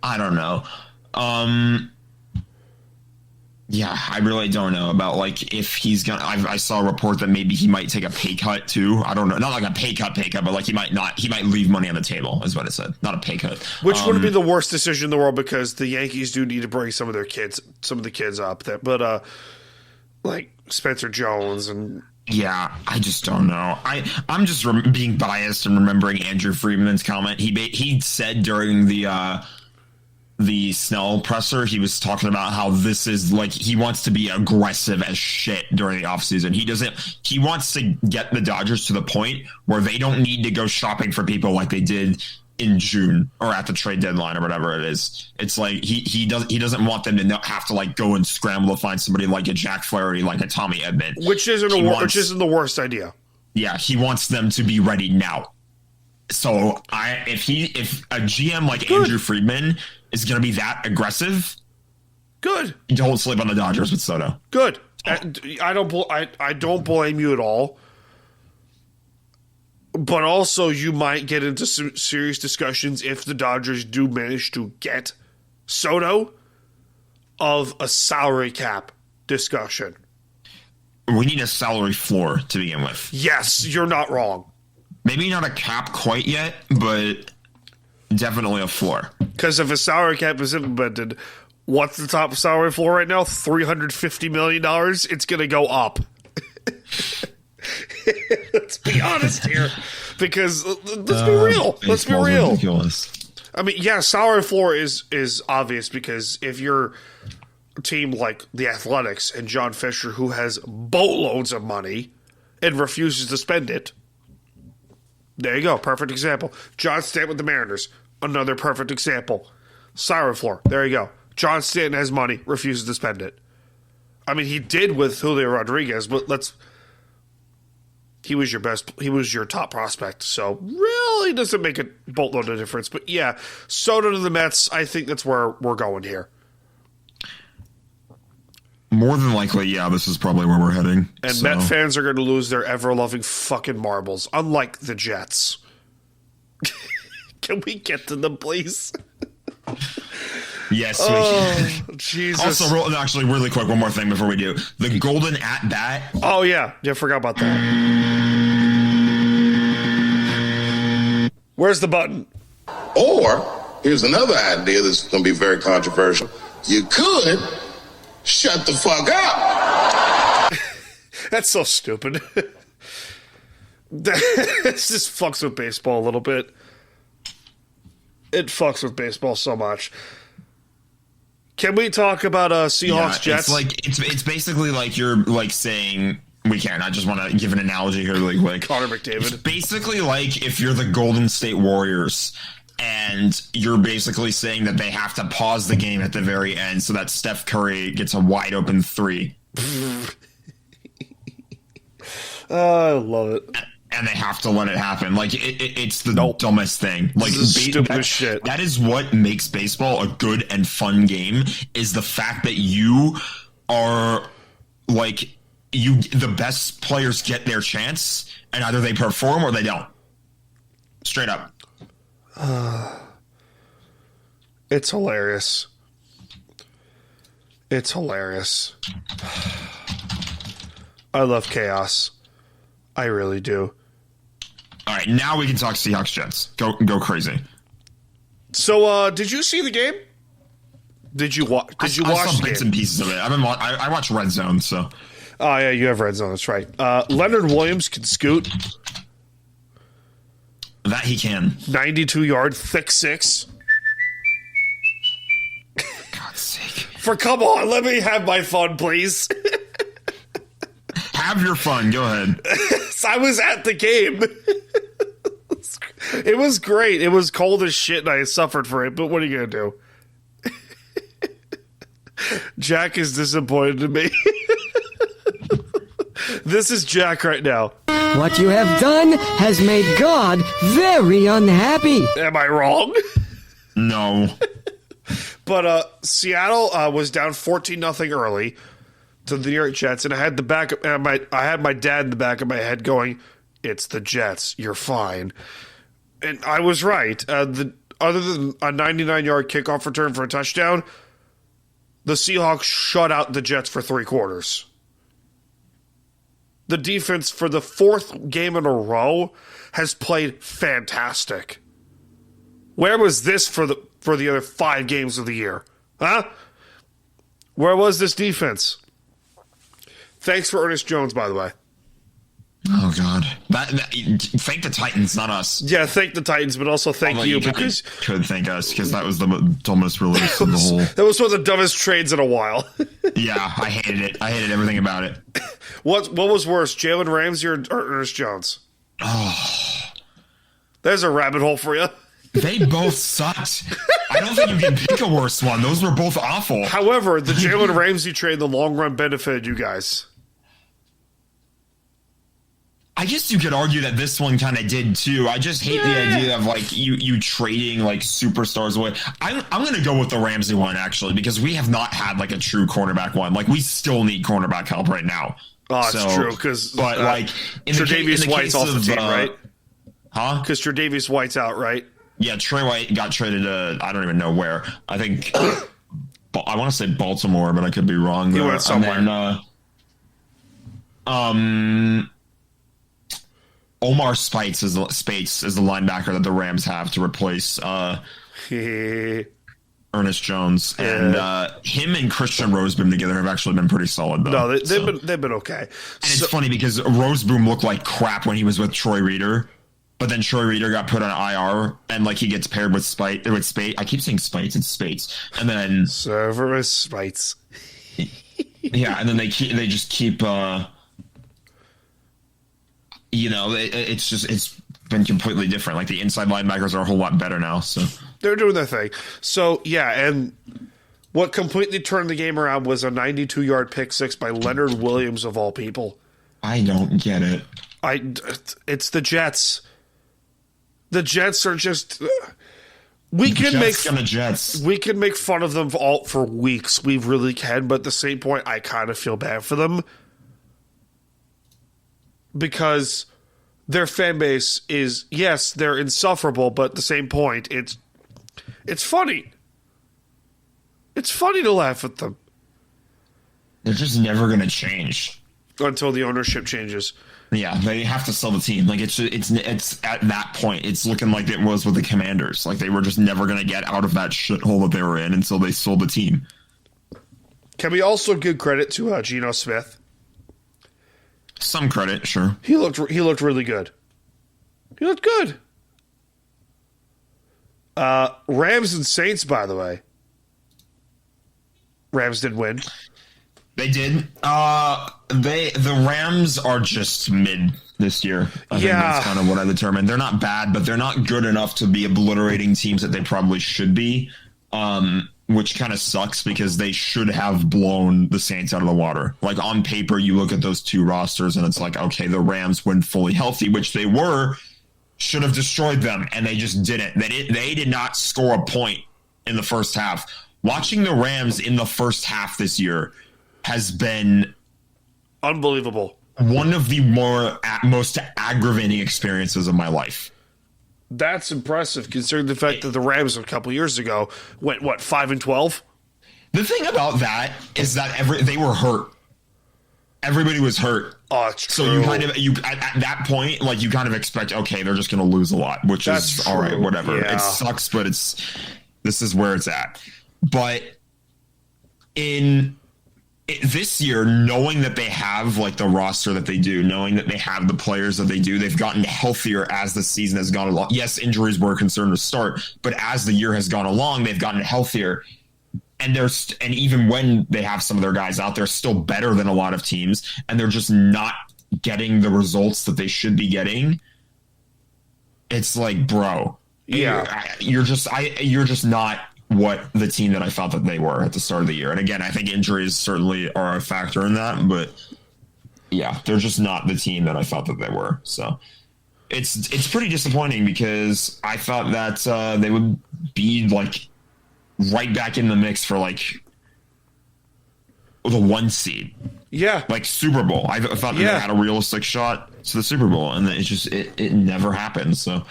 I don't know. Yeah, I really don't know about like if he's gonna. I saw a report that maybe he might take a pay cut too. I don't know, not like a pay cut, but like he might not. He might leave money on the table, is what it said. Not a pay cut, which wouldn't be the worst decision in the world because the Yankees do need to bring some of the kids up. But like Spencer Jones and. Yeah, I just don't know. I'm just being biased and remembering Andrew Friedman's comment. He said during the Snell presser, he was talking about how this is like he wants to be aggressive as shit during the offseason. He wants to get the Dodgers to the point where they don't need to go shopping for people like they did in June or at the trade deadline or whatever it is. It's like he doesn't want them to have to like go and scramble to find somebody like a Jack Flaherty, like a Tommy Edman, which isn't the worst idea. Yeah, he wants them to be ready now. So if a GM like Andrew Friedman is going to be that aggressive, good. Don't sleep on the Dodgers with Soto. Good. I don't blame you at all. But also, you might get into some serious discussions if the Dodgers do manage to get Soto of a salary cap discussion. We need a salary floor to begin with. Yes, you're not wrong. Maybe not a cap quite yet, but definitely a floor. Because if a salary cap is implemented, what's the top salary floor right now? $350 million? It's going to go up. Let's be honest here. Because let's be real. Let's be real. Ridiculous. I mean, yeah, salary floor is obvious because if you're a team like the Athletics and John Fisher, who has boatloads of money and refuses to spend it, there you go. Perfect example. John Stanton with the Mariners, another perfect example. Salary floor, there you go. John Stanton has money, refuses to spend it. I mean, he did with Julio Rodriguez, but he was your top prospect, so really doesn't make a boatload of difference. But yeah, Soto to the Mets, I think that's where we're going here. More than likely, yeah, this is probably where we're heading. And Met fans are going to lose their ever-loving fucking marbles, unlike the Jets. Can we get to them, please? Yes, we can. Jesus. Also, actually, really quick, one more thing before we do. The golden at-bat. Oh, yeah. Yeah, forgot about that. Where's the button? Or, here's another idea that's going to be very controversial. You could shut the fuck up. That's so stupid. This just fucks with baseball a little bit. It fucks with baseball so much. Can we talk about Seahawks Jets? It's basically like you're like saying we can. I just want to give an analogy here really quick. Connor McDavid. It's basically like if you're the Golden State Warriors and you're basically saying that they have to pause the game at the very end so that Steph Curry gets a wide open three. I love it. And they have to let it happen. Like, it's the dumbest thing. Like, stupid shit. That is what makes baseball a good and fun game, is the fact that you are, like, the best players get their chance, and either they perform or they don't. Straight up. It's hilarious. It's hilarious. I love chaos. I really do. All right, now we can talk Seahawks Jets. Go crazy. So, did you see the game? Did you watch? I saw bits and pieces of it. I watch Red Zone, so. Oh yeah, you have Red Zone. That's right. Leonard Williams can scoot. That he can. 92-yard, thick six. God's sake. Come on, let me have my fun, please. Have your fun. Go ahead. I was at the game. It was great. It was cold as shit, and I suffered for it. But what are you gonna do? Jack is disappointed in me. This is Jack right now. What you have done has made God very unhappy. Am I wrong? No. But Seattle was down 14-0 early to the New York Jets, and I had I had my dad in the back of my head going, "It's the Jets. You're fine." And I was right. Other than a 99-yard kickoff return for a touchdown, the Seahawks shut out the Jets for 3 quarters. The defense for the 4th game in a row has played fantastic. Where was this for the other 5 games of the year? Huh? Where was this defense? Thanks for Ernest Jones, by the way. Oh, God. Thank the Titans, not us. Yeah, thank the Titans, but also thank you because could thank us, because that was the dumbest release in the whole. That was one of the dumbest trades in a while. Yeah, I hated it. I hated everything about it. What was worse, Jalen Ramsey or Ernest Jones? Oh. There's a rabbit hole for you. They both sucked. I don't think you can pick a worse one. Those were both awful. However, the Jalen Ramsey trade in the long run benefited you guys. I guess you could argue that this one kind of did too. I just hate the idea of like you trading like superstars away. I'm going to go with the Ramsey one actually, because we have not had like a true cornerback one. Like we still need cornerback help right now. Oh, it's true because like in the Tre'Davious White's off the team, right? Huh? Because Tre'Davious White's out, right? Yeah, Trey White got traded to, I don't even know where. I think, I want to say Baltimore, but I could be wrong. He went somewhere. And then, Omar Speights is the linebacker that the Rams have to replace Ernest Jones. And him and Christian Roseboom together have actually been pretty solid, though. No, they've been okay. And it's funny because Roseboom looked like crap when he was with Troy Reader. But then Troy Reader got put on IR, and like he gets paired with Speights. I keep saying Speights, it's Spates. And then Severus Speights. Yeah, and then they just keep it's been completely different. Like the inside linebackers are a whole lot better now, so they're doing their thing. So yeah, and what completely turned the game around was a 92-yard pick six by Leonard Williams of all people. I don't get it. It's the Jets. The Jets are just. We can make fun of them for weeks. We really can, but at the same point, I kind of feel bad for them because their fan base is, yes, they're insufferable, but at the same point, it's funny. It's funny to laugh at them. They're just never going to change until the ownership changes. Yeah, they have to sell the team. Like it's at that point, it's looking like it was with the Commanders. Like they were just never going to get out of that shithole that they were in until they sold the team. Can we also give credit to Geno Smith? Some credit, sure. He looked really good. He looked good. Rams and Saints, by the way. Rams did win. They did. The Rams are just mid this year. I think that's kind of what I determined. They're not bad, but they're not good enough to be obliterating teams that they probably should be, which kind of sucks because they should have blown the Saints out of the water. Like on paper, you look at those two rosters and it's like, okay, the Rams, when fully healthy, which they were, should have destroyed them, and they just didn't. They did not score a point in the first half. Watching the Rams in the first half this year has been unbelievable. One of the most aggravating experiences of my life. That's impressive considering the fact that the Rams a couple years ago went 5-12. The thing about that is that they were hurt. Everybody was hurt. Oh, it's true. So you at that point, like you kind of expect, okay, they're just going to lose a lot, which That's is true. all right, whatever. Yeah. It sucks, but this is where it's at. But this year, knowing that they have like the roster that they do, knowing that they have the players that they do, they've gotten healthier as the season has gone along. Yes, injuries were a concern to start, but as the year has gone along, they've gotten healthier. And even when they have some of their guys out, they're still better than a lot of teams, and they're just not getting the results that they should be getting. It's like, bro, you're just not what the team that I thought that they were at the start of the year. And again, I think injuries certainly are a factor in that, but yeah, they're just not the team that I thought that they were. So it's pretty disappointing because I thought that they would be like right back in the mix for like the 1 seed. Yeah. Like Super Bowl. I thought that they had a realistic shot to the Super Bowl, and it never happened. So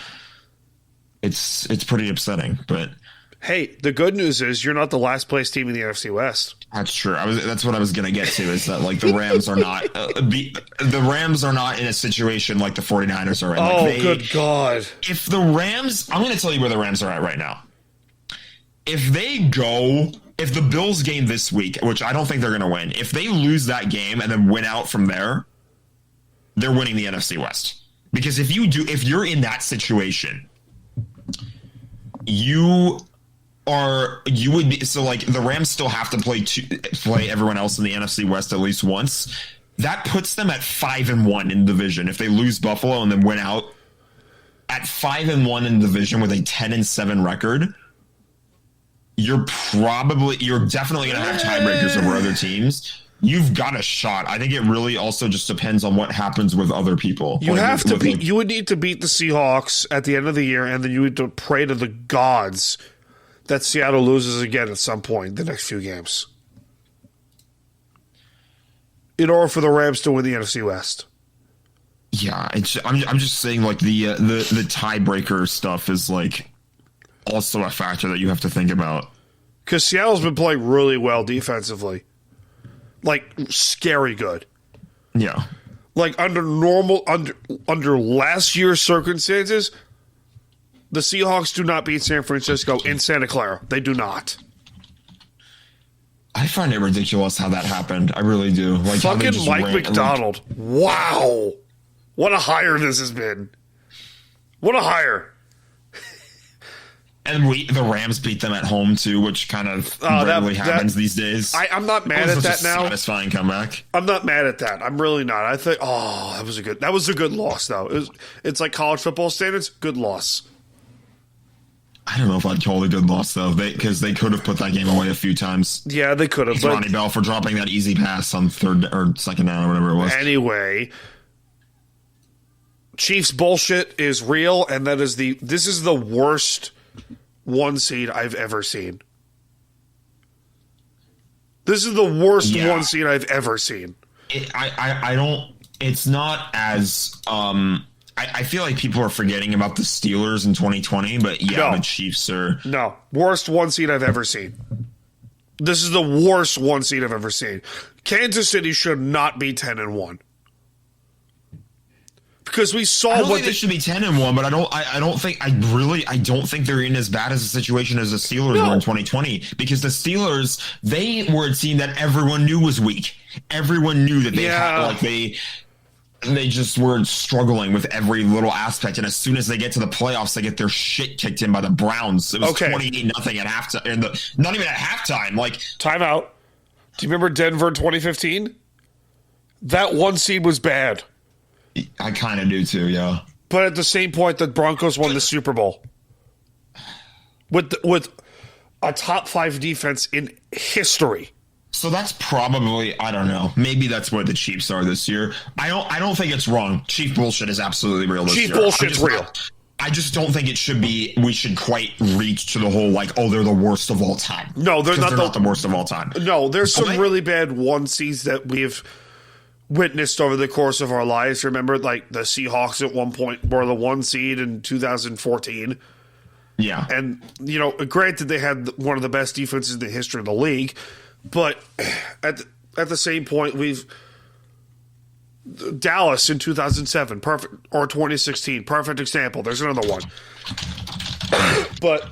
it's pretty upsetting, but hey, the good news is you're not the last place team in the NFC West. That's true. That's what I was going to get to, is that like the Rams are not the Rams are not in a situation like the 49ers are in. Like good God. If the Rams, I'm going to tell you where the Rams are at right now. If the Bills game this week, which I don't think they're going to win, if they lose that game and then win out from there, they're winning the NFC West. Because if you're in that situation, so like the Rams still have to play everyone else in the NFC West at least once. That puts them at 5-1 in the division. If they lose Buffalo and then win out at 5-1 in the division with a 10-7 record, you're definitely going to have tiebreakers over other teams. You've got a shot. I think it really also just depends on what happens with other people. You would need to beat the Seahawks at the end of the year, and then you would to pray to the gods that Seattle loses again at some point in the next few games in order for the Rams to win the NFC West. Yeah, I'm just saying like the tiebreaker stuff is like also a factor that you have to think about. Because Seattle's been playing really well defensively. Like, scary good. Yeah. Like, under last year's circumstances, the Seahawks do not beat San Francisco in Santa Clara. They do not. I find it ridiculous how that happened. I really do. Like fucking Mike McDonald. Wow. What a hire this has been. What a hire. And the Rams beat them at home too, which kind of rarely happens these days. I'm not mad at that now. Satisfying comeback. I'm not mad at that. I'm really not. I think, that was a good loss though. It's like college football standards. Good loss. I don't know if I'd call it a good loss though, because they could have put that game away a few times. Yeah, they could have. Ronnie Bell for dropping that easy pass on third or second down or whatever it was. Anyway, Chiefs bullshit is real, and this is the worst 1 seed I've ever seen. This is the worst 1 seed I've ever seen. I don't. It's not as. I feel like people are forgetting about the Steelers in 2020, but the Chiefs are. No, worst 1 seed I've ever seen. This is the worst 1 seed I've ever seen. Kansas City should not be 10-1. Because we saw I don't think they should be 10-1, but I don't think they're in as bad as a situation as the Steelers were in 2020. Because the Steelers, they were a team that everyone knew was weak. Everyone knew that they had they just were struggling with every little aspect, and as soon as they get to the playoffs, they get their shit kicked in by the Browns. It was 28-0 at halftime, not even at halftime. Like, timeout. Do you remember Denver 2015? That 1 seed was bad. I kind of do too, yeah. But at the same point, the Broncos won the Super Bowl with a top 5 defense in history. So that's probably, I don't know. Maybe that's where the Chiefs are this year. I don't think it's wrong. Chief bullshit is absolutely real this year. Chief bullshit's real. I just don't think it should be. We should quite reach to the whole like, oh, they're the worst of all time. No, they're not the worst of all time. No, there's some really bad 1 seeds that we've witnessed over the course of our lives. Remember, like the Seahawks at one point were the 1 seed in 2014. Yeah, and granted, they had one of the best defenses in the history of the league. But at the same point, Dallas in 2007, perfect, or 2016, perfect example. There's another one. But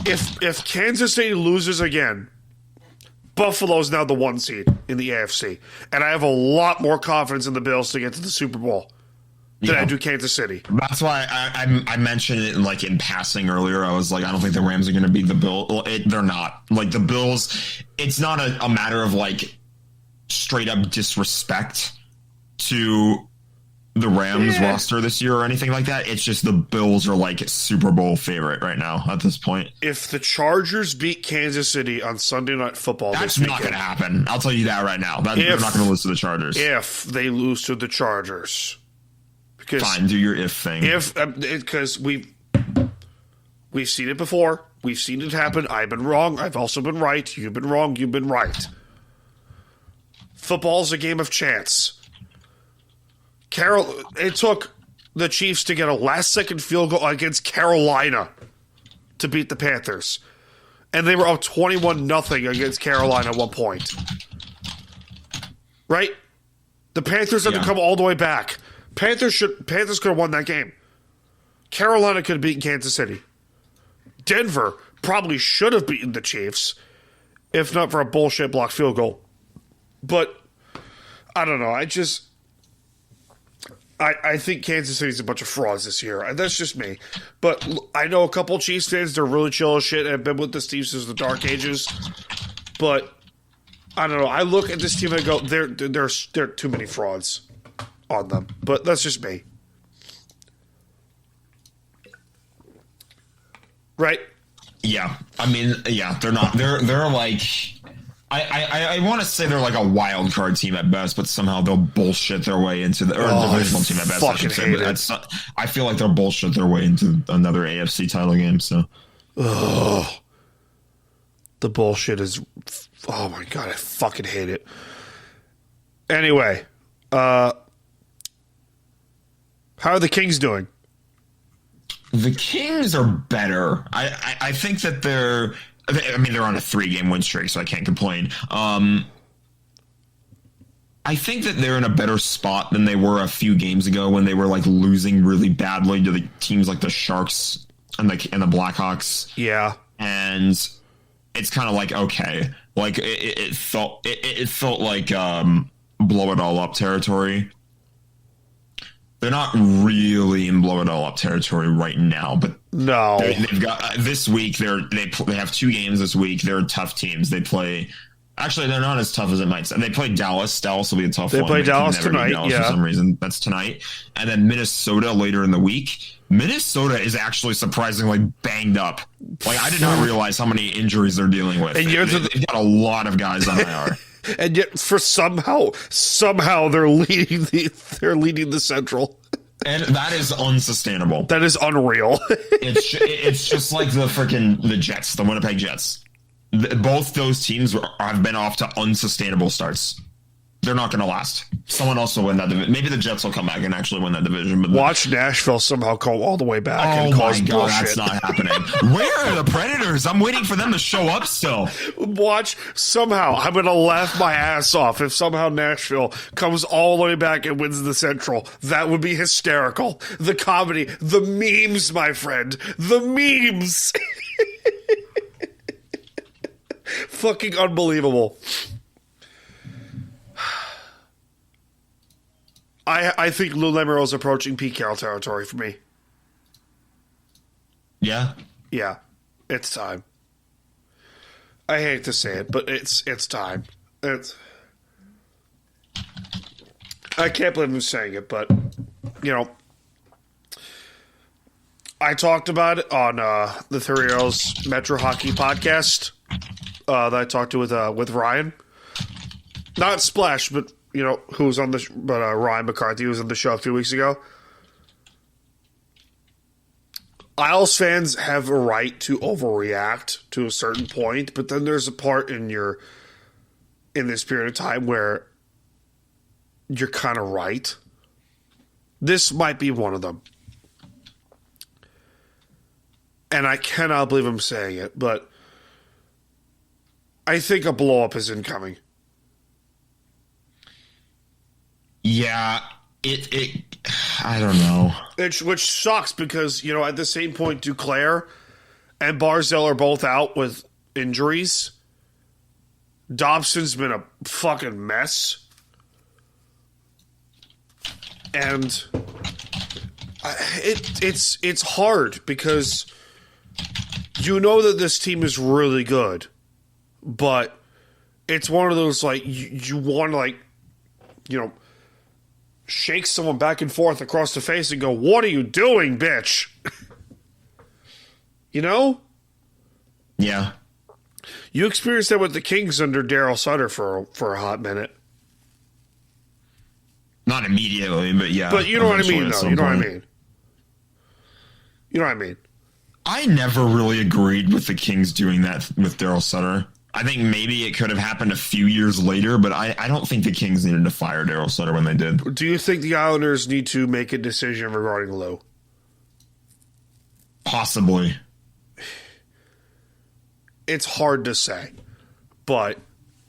if Kansas City loses again, Buffalo's now the 1 seed in the AFC, and I have a lot more confidence in the Bills to get to the Super Bowl than I do Kansas City. That's why I mentioned it in passing earlier. I was like, I don't think the Rams are going to beat the Bills. They're not. Like, the Bills, it's not a matter of straight up disrespect to the Rams roster this year or anything like that. It's just the Bills are Super Bowl favorite right now at this point. If the Chargers beat Kansas City on Sunday Night Football that's not going to happen. I'll tell you that right now. They're not going to lose to the Chargers. If they lose to the Chargers. Fine, do your if thing. Because we've seen it before. We've seen it happen. I've been wrong. I've also been right. You've been wrong. You've been right. Football's a game of chance. It took the Chiefs to get a last-second field goal against Carolina to beat the Panthers. And they were up 21-0 against Carolina at one point. Right? The Panthers had to come all the way back. Panthers could have won that game. Carolina could have beaten Kansas City. Denver probably should have beaten the Chiefs, if not for a bullshit blocked field goal. But I don't know. I think Kansas City's a bunch of frauds this year. And that's just me. But I know a couple Chiefs fans, they're really chill as shit and have been with the Chiefs since the dark ages. But I don't know. I look at this team and I go, there are too many frauds on them, but that's just me. Right? Yeah. I mean, yeah, they're not. They're like, I want to say they're like a wild card team at best, but somehow they'll bullshit their way into the divisional team at best. I should say, but I feel like they'll bullshit their way into another AFC title game. So, the bullshit is. Oh my god, I fucking hate it. Anyway, how are the Kings doing? The Kings are better. I think that they're on a 3-game win streak, so I can't complain. I think that they're in a better spot than they were a few games ago when they were like losing really badly to the teams like the Sharks and the Blackhawks. Yeah. And it's kind of like, okay, like it felt like blow it all up territory. They're not really in blow it all up territory right now, but no, they've got this week. They have 2 games this week. They're tough teams. They play. Actually, they're not as tough as it might sound. They play Dallas. Dallas will be a tough one. They play Dallas tonight, Dallas for some reason. That's tonight. And then Minnesota later in the week. Minnesota is actually surprisingly banged up. Like, I did not realize how many injuries they're dealing with. And they've got a lot of guys on IR. And yet, for somehow they're leading the Central. And that is unsustainable. That is unreal. It's just like the Jets, the Winnipeg Jets. Both those teams have been off to unsustainable starts. They're not going to last. Someone else will win that division. Maybe the Jets will come back and actually win that division. But watch Nashville somehow go all the way back and cause bullshit. That's not happening. Where are the Predators? I'm waiting for them to show up still. Watch somehow. I'm going to laugh my ass off if somehow Nashville comes all the way back and wins the Central. That would be hysterical. The comedy, the memes, my friend. The memes. Fucking unbelievable. I think Lou Lamoriello is approaching Pete Carroll territory for me. Yeah? Yeah. It's time. I hate to say it, but it's time. I can't believe I'm saying it, but, you know, I talked about it on the Three Arrows Metro Hockey podcast that I talked to with Ryan. Not Splash, but, you know, who was on Ryan McCarthy was on the show a few weeks ago. Isles fans have a right to overreact to a certain point, but then there's a part in this period of time where you're kind of right. This might be one of them. And I cannot believe I'm saying it, but I think a blow-up is incoming. Yeah, I don't know. Which sucks because, you know, at the same point, Duclair and Barzell are both out with injuries. Dobson's been a fucking mess. And it's hard because you know that this team is really good, but it's one of those, like, you want to, like, you know, shake someone back and forth across the face and go, "What are you doing, bitch?" You know? Yeah. You experienced that with the Kings under Daryl Sutter for a hot minute. Not immediately, but yeah. But you know what I mean, though. You know what I mean. You know what I mean. I never really agreed with the Kings doing that with Daryl Sutter. I think maybe it could have happened a few years later, but I don't think the Kings needed to fire Daryl Sutter when they did. Do you think the Islanders need to make a decision regarding Lou? Possibly. It's hard to say, but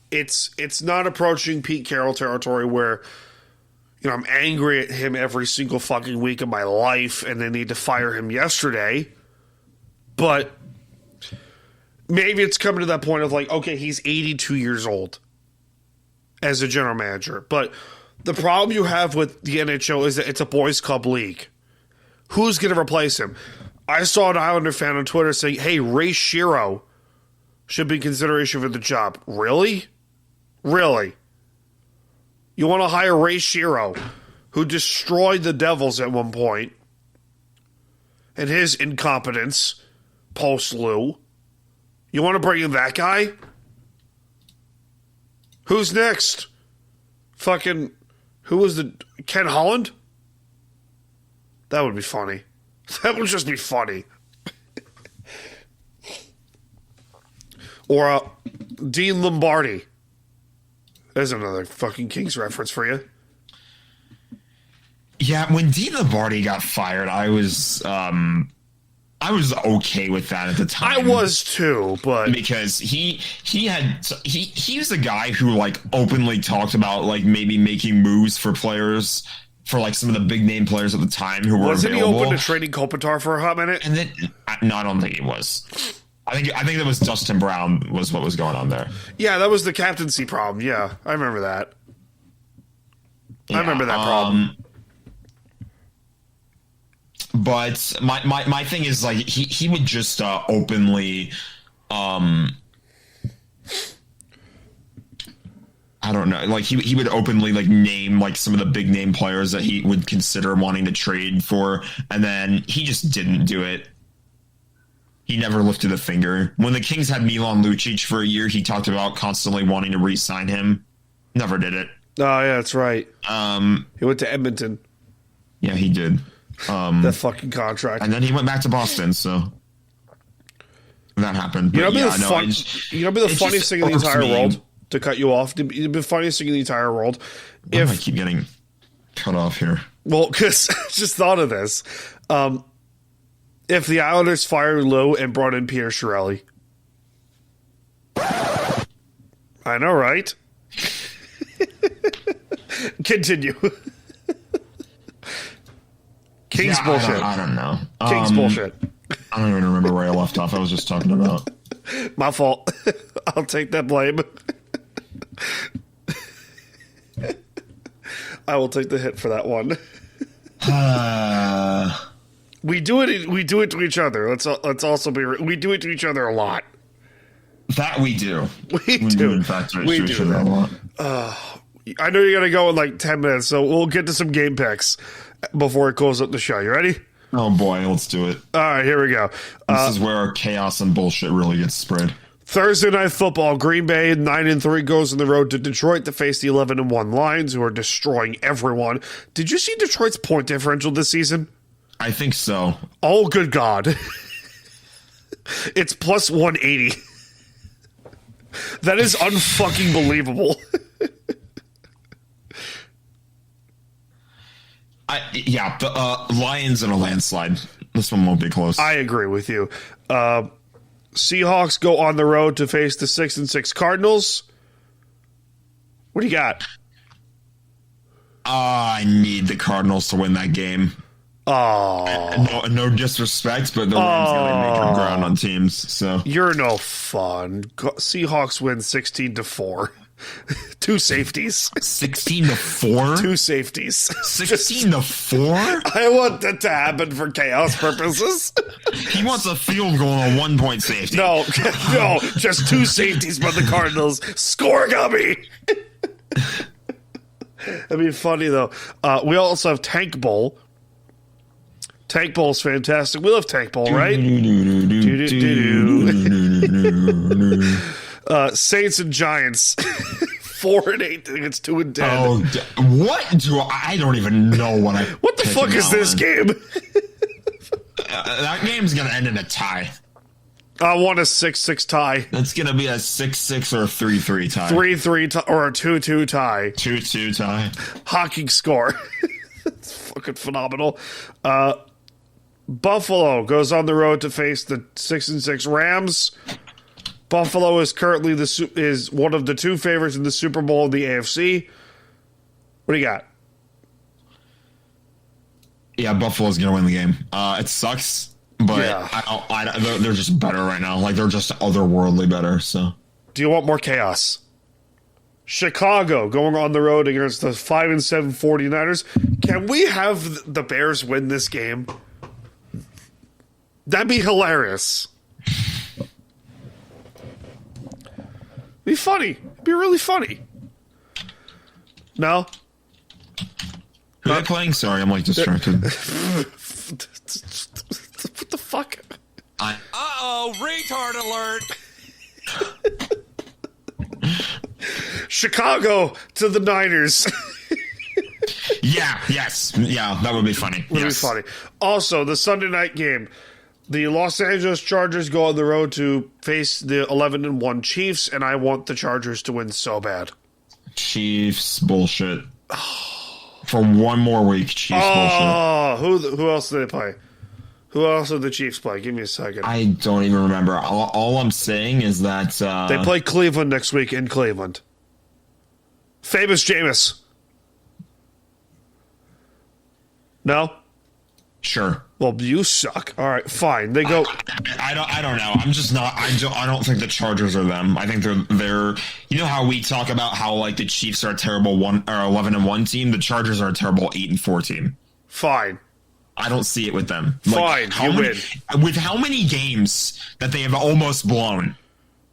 it's not approaching Pete Carroll territory where, you know, I'm angry at him every single fucking week of my life and they need to fire him yesterday. But maybe it's coming to that point of, like, okay, he's 82 years old as a general manager. But the problem you have with the NHL is that it's a boys' club league. Who's going to replace him? I saw an Islander fan on Twitter saying, hey, Ray Shero should be in consideration for the job. Really? Really? You want to hire Ray Shero, who destroyed the Devils at one point, and his incompetence post-Lou? You want to bring in that guy? Who's next? Fucking, who was the, Ken Holland? That would be funny. That would just be funny. Or Dean Lombardi. There's another fucking Kings reference for you. Yeah, when Dean Lombardi got fired, I was okay with that at the time. I was too, but because he was the guy who like openly talked about like maybe making moves for players, for like some of the big name players at the time who were wasn't available. he open to trading Kopitar for a hot minute? And then no, I don't think he was. I think that was Dustin Brown was what was going on there. Yeah, that was the captaincy problem. Yeah, I remember that. I remember that problem. But my thing is like he would just openly I don't know, like he would openly like name like some of the big name players that he would consider wanting to trade for, and then he just didn't do it. He never lifted a finger. When the Kings had Milan Lucic for a year, he talked about constantly wanting to re-sign him. Never did it. Oh yeah, that's right. He went to Edmonton. Yeah, he did. That fucking contract. And then he went back to Boston, so that happened. You know, But the funniest thing in the entire world, to cut you off, it'd be the funniest thing in the entire world. Why do I keep getting cut off here? Well, because I just thought of this. If the Islanders fired Lou and brought in Pierre Chiarelli. I know, right? Continue. King's bullshit. I don't know. King's bullshit. I don't even remember where I left off. I was just talking about. My fault. I'll take that blame. I will take the hit for that one. We do it to each other. Let's also be. We do it to each other a lot. That we do. We do. In fact, We do. a lot. I know you're gonna go in like 10 minutes, so we'll get to some game picks before it closes up the show. You ready? Oh boy, let's do it. All right, here we go. This is where our chaos and bullshit really gets spread. Thursday Night Football, Green Bay 9-3 goes on the road to Detroit to face the 11-1 Lions, who are destroying everyone. Did you see Detroit's point differential this season? I think so. Oh, good God. It's plus 180. That is unfucking believable. The Lions in a landslide. This one won't be close. I agree with you. Seahawks go on the road to face the 6-6 Cardinals. What do you got? I need the Cardinals to win that game. Oh, No disrespect, but the Rams gotta make ground on teams. So you're no fun. Seahawks win 16-4. Two safeties. 16-4. Two safeties. 16-4. I want that to happen for chaos purposes. He wants a field goal on a 1-point safety. No, just two safeties by the Cardinals. Score, Gubby. That'd be funny though. We also have Tank Bowl. Tank Bowl's fantastic. We love Tank Bowl, right? Saints and Giants. 4-8. I think it's 2-10. Oh, what do I don't even know what I. What the fuck is this game? That game's gonna end in a tie. I want a 6-6 tie. That's gonna be a 6-6 or a 3-3 tie. 3-3 tie or a 2-2 tie. 2-2 tie. Hockey score. It's fucking phenomenal. Buffalo goes on the road to face the 6-6 Rams. Buffalo is currently is one of the two favorites in the Super Bowl in the AFC. What do you got? Yeah, Buffalo's gonna win the game. It sucks, but yeah. They're just better right now. Like they're just otherworldly better. So, do you want more chaos? Chicago going on the road against the 5-7 49ers. Can we have the Bears win this game? That'd be hilarious. Be funny. It'd be really funny. No? Who are they playing? Sorry, I'm like distracted. What the fuck? Uh-oh, retard alert. Chicago to the Niners. Yeah, that would be funny. Would be funny. Also, the Sunday night game. The Los Angeles Chargers go on the road to face the 11-1 Chiefs, and I want the Chargers to win so bad. Chiefs bullshit. For one more week, Chiefs bullshit. Oh, who else did they play? Who else did the Chiefs play? Give me a second. I don't even remember. All I'm saying is that They play Cleveland next week in Cleveland. Famous Jameis. No? Sure. Well, you suck. All right, fine. They go. I don't know. I'm just not. I don't think the Chargers are them. I think they're. You know how we talk about how like the Chiefs are a terrible 11-1 team. The Chargers are a terrible 8-4 team. Fine. I don't see it with them. Fine, you win. With how many games that they have almost blown.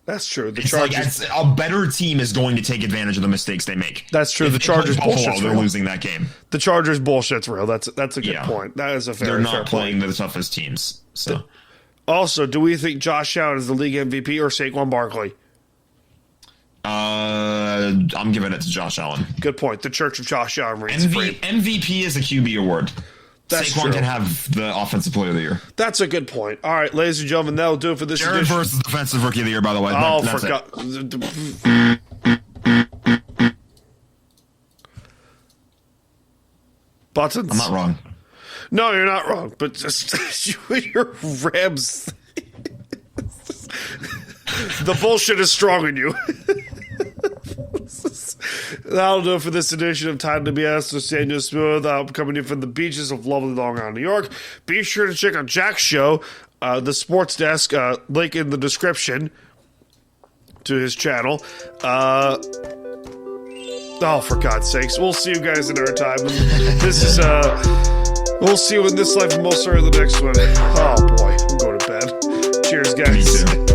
That's true. The It's Chargers. like a better team is going to take advantage of the mistakes they make. That's true. If The they play Chargers Buffalo, bullshit's they're real. losing that game. The Chargers bullshit's real. That's a good Yeah. point. That is a They're fair not playing point. the toughest teams. So Also, do we think Josh Allen is the league MVP or Saquon Barkley? I'm giving it to Josh Allen. Good point. The Church of Josh Allen reigns supreme. MVP is a QB award. That's Saquon true. can have the Offensive Player of the Year. That's a good point. All right, ladies and gentlemen, that'll do it for this Jared edition. versus Defensive Rookie of the Year, by the way. Oh, That's it. forgot. Buttons? I'm not wrong. No, you're not wrong. But just you and your Rams. The bullshit is strong in you. That'll do it for this edition of Time to BS with Staniel Smooth. I'm coming in from the beaches of lovely Long Island, New York. Be sure to check out Jack's show, the Sports Desk, link in the description to his channel. Oh, for God's sakes. We'll see you guys another time. This is, we'll see you in this life and most certainly the next one. Oh, boy. I'm going to bed. Cheers, guys. Me too.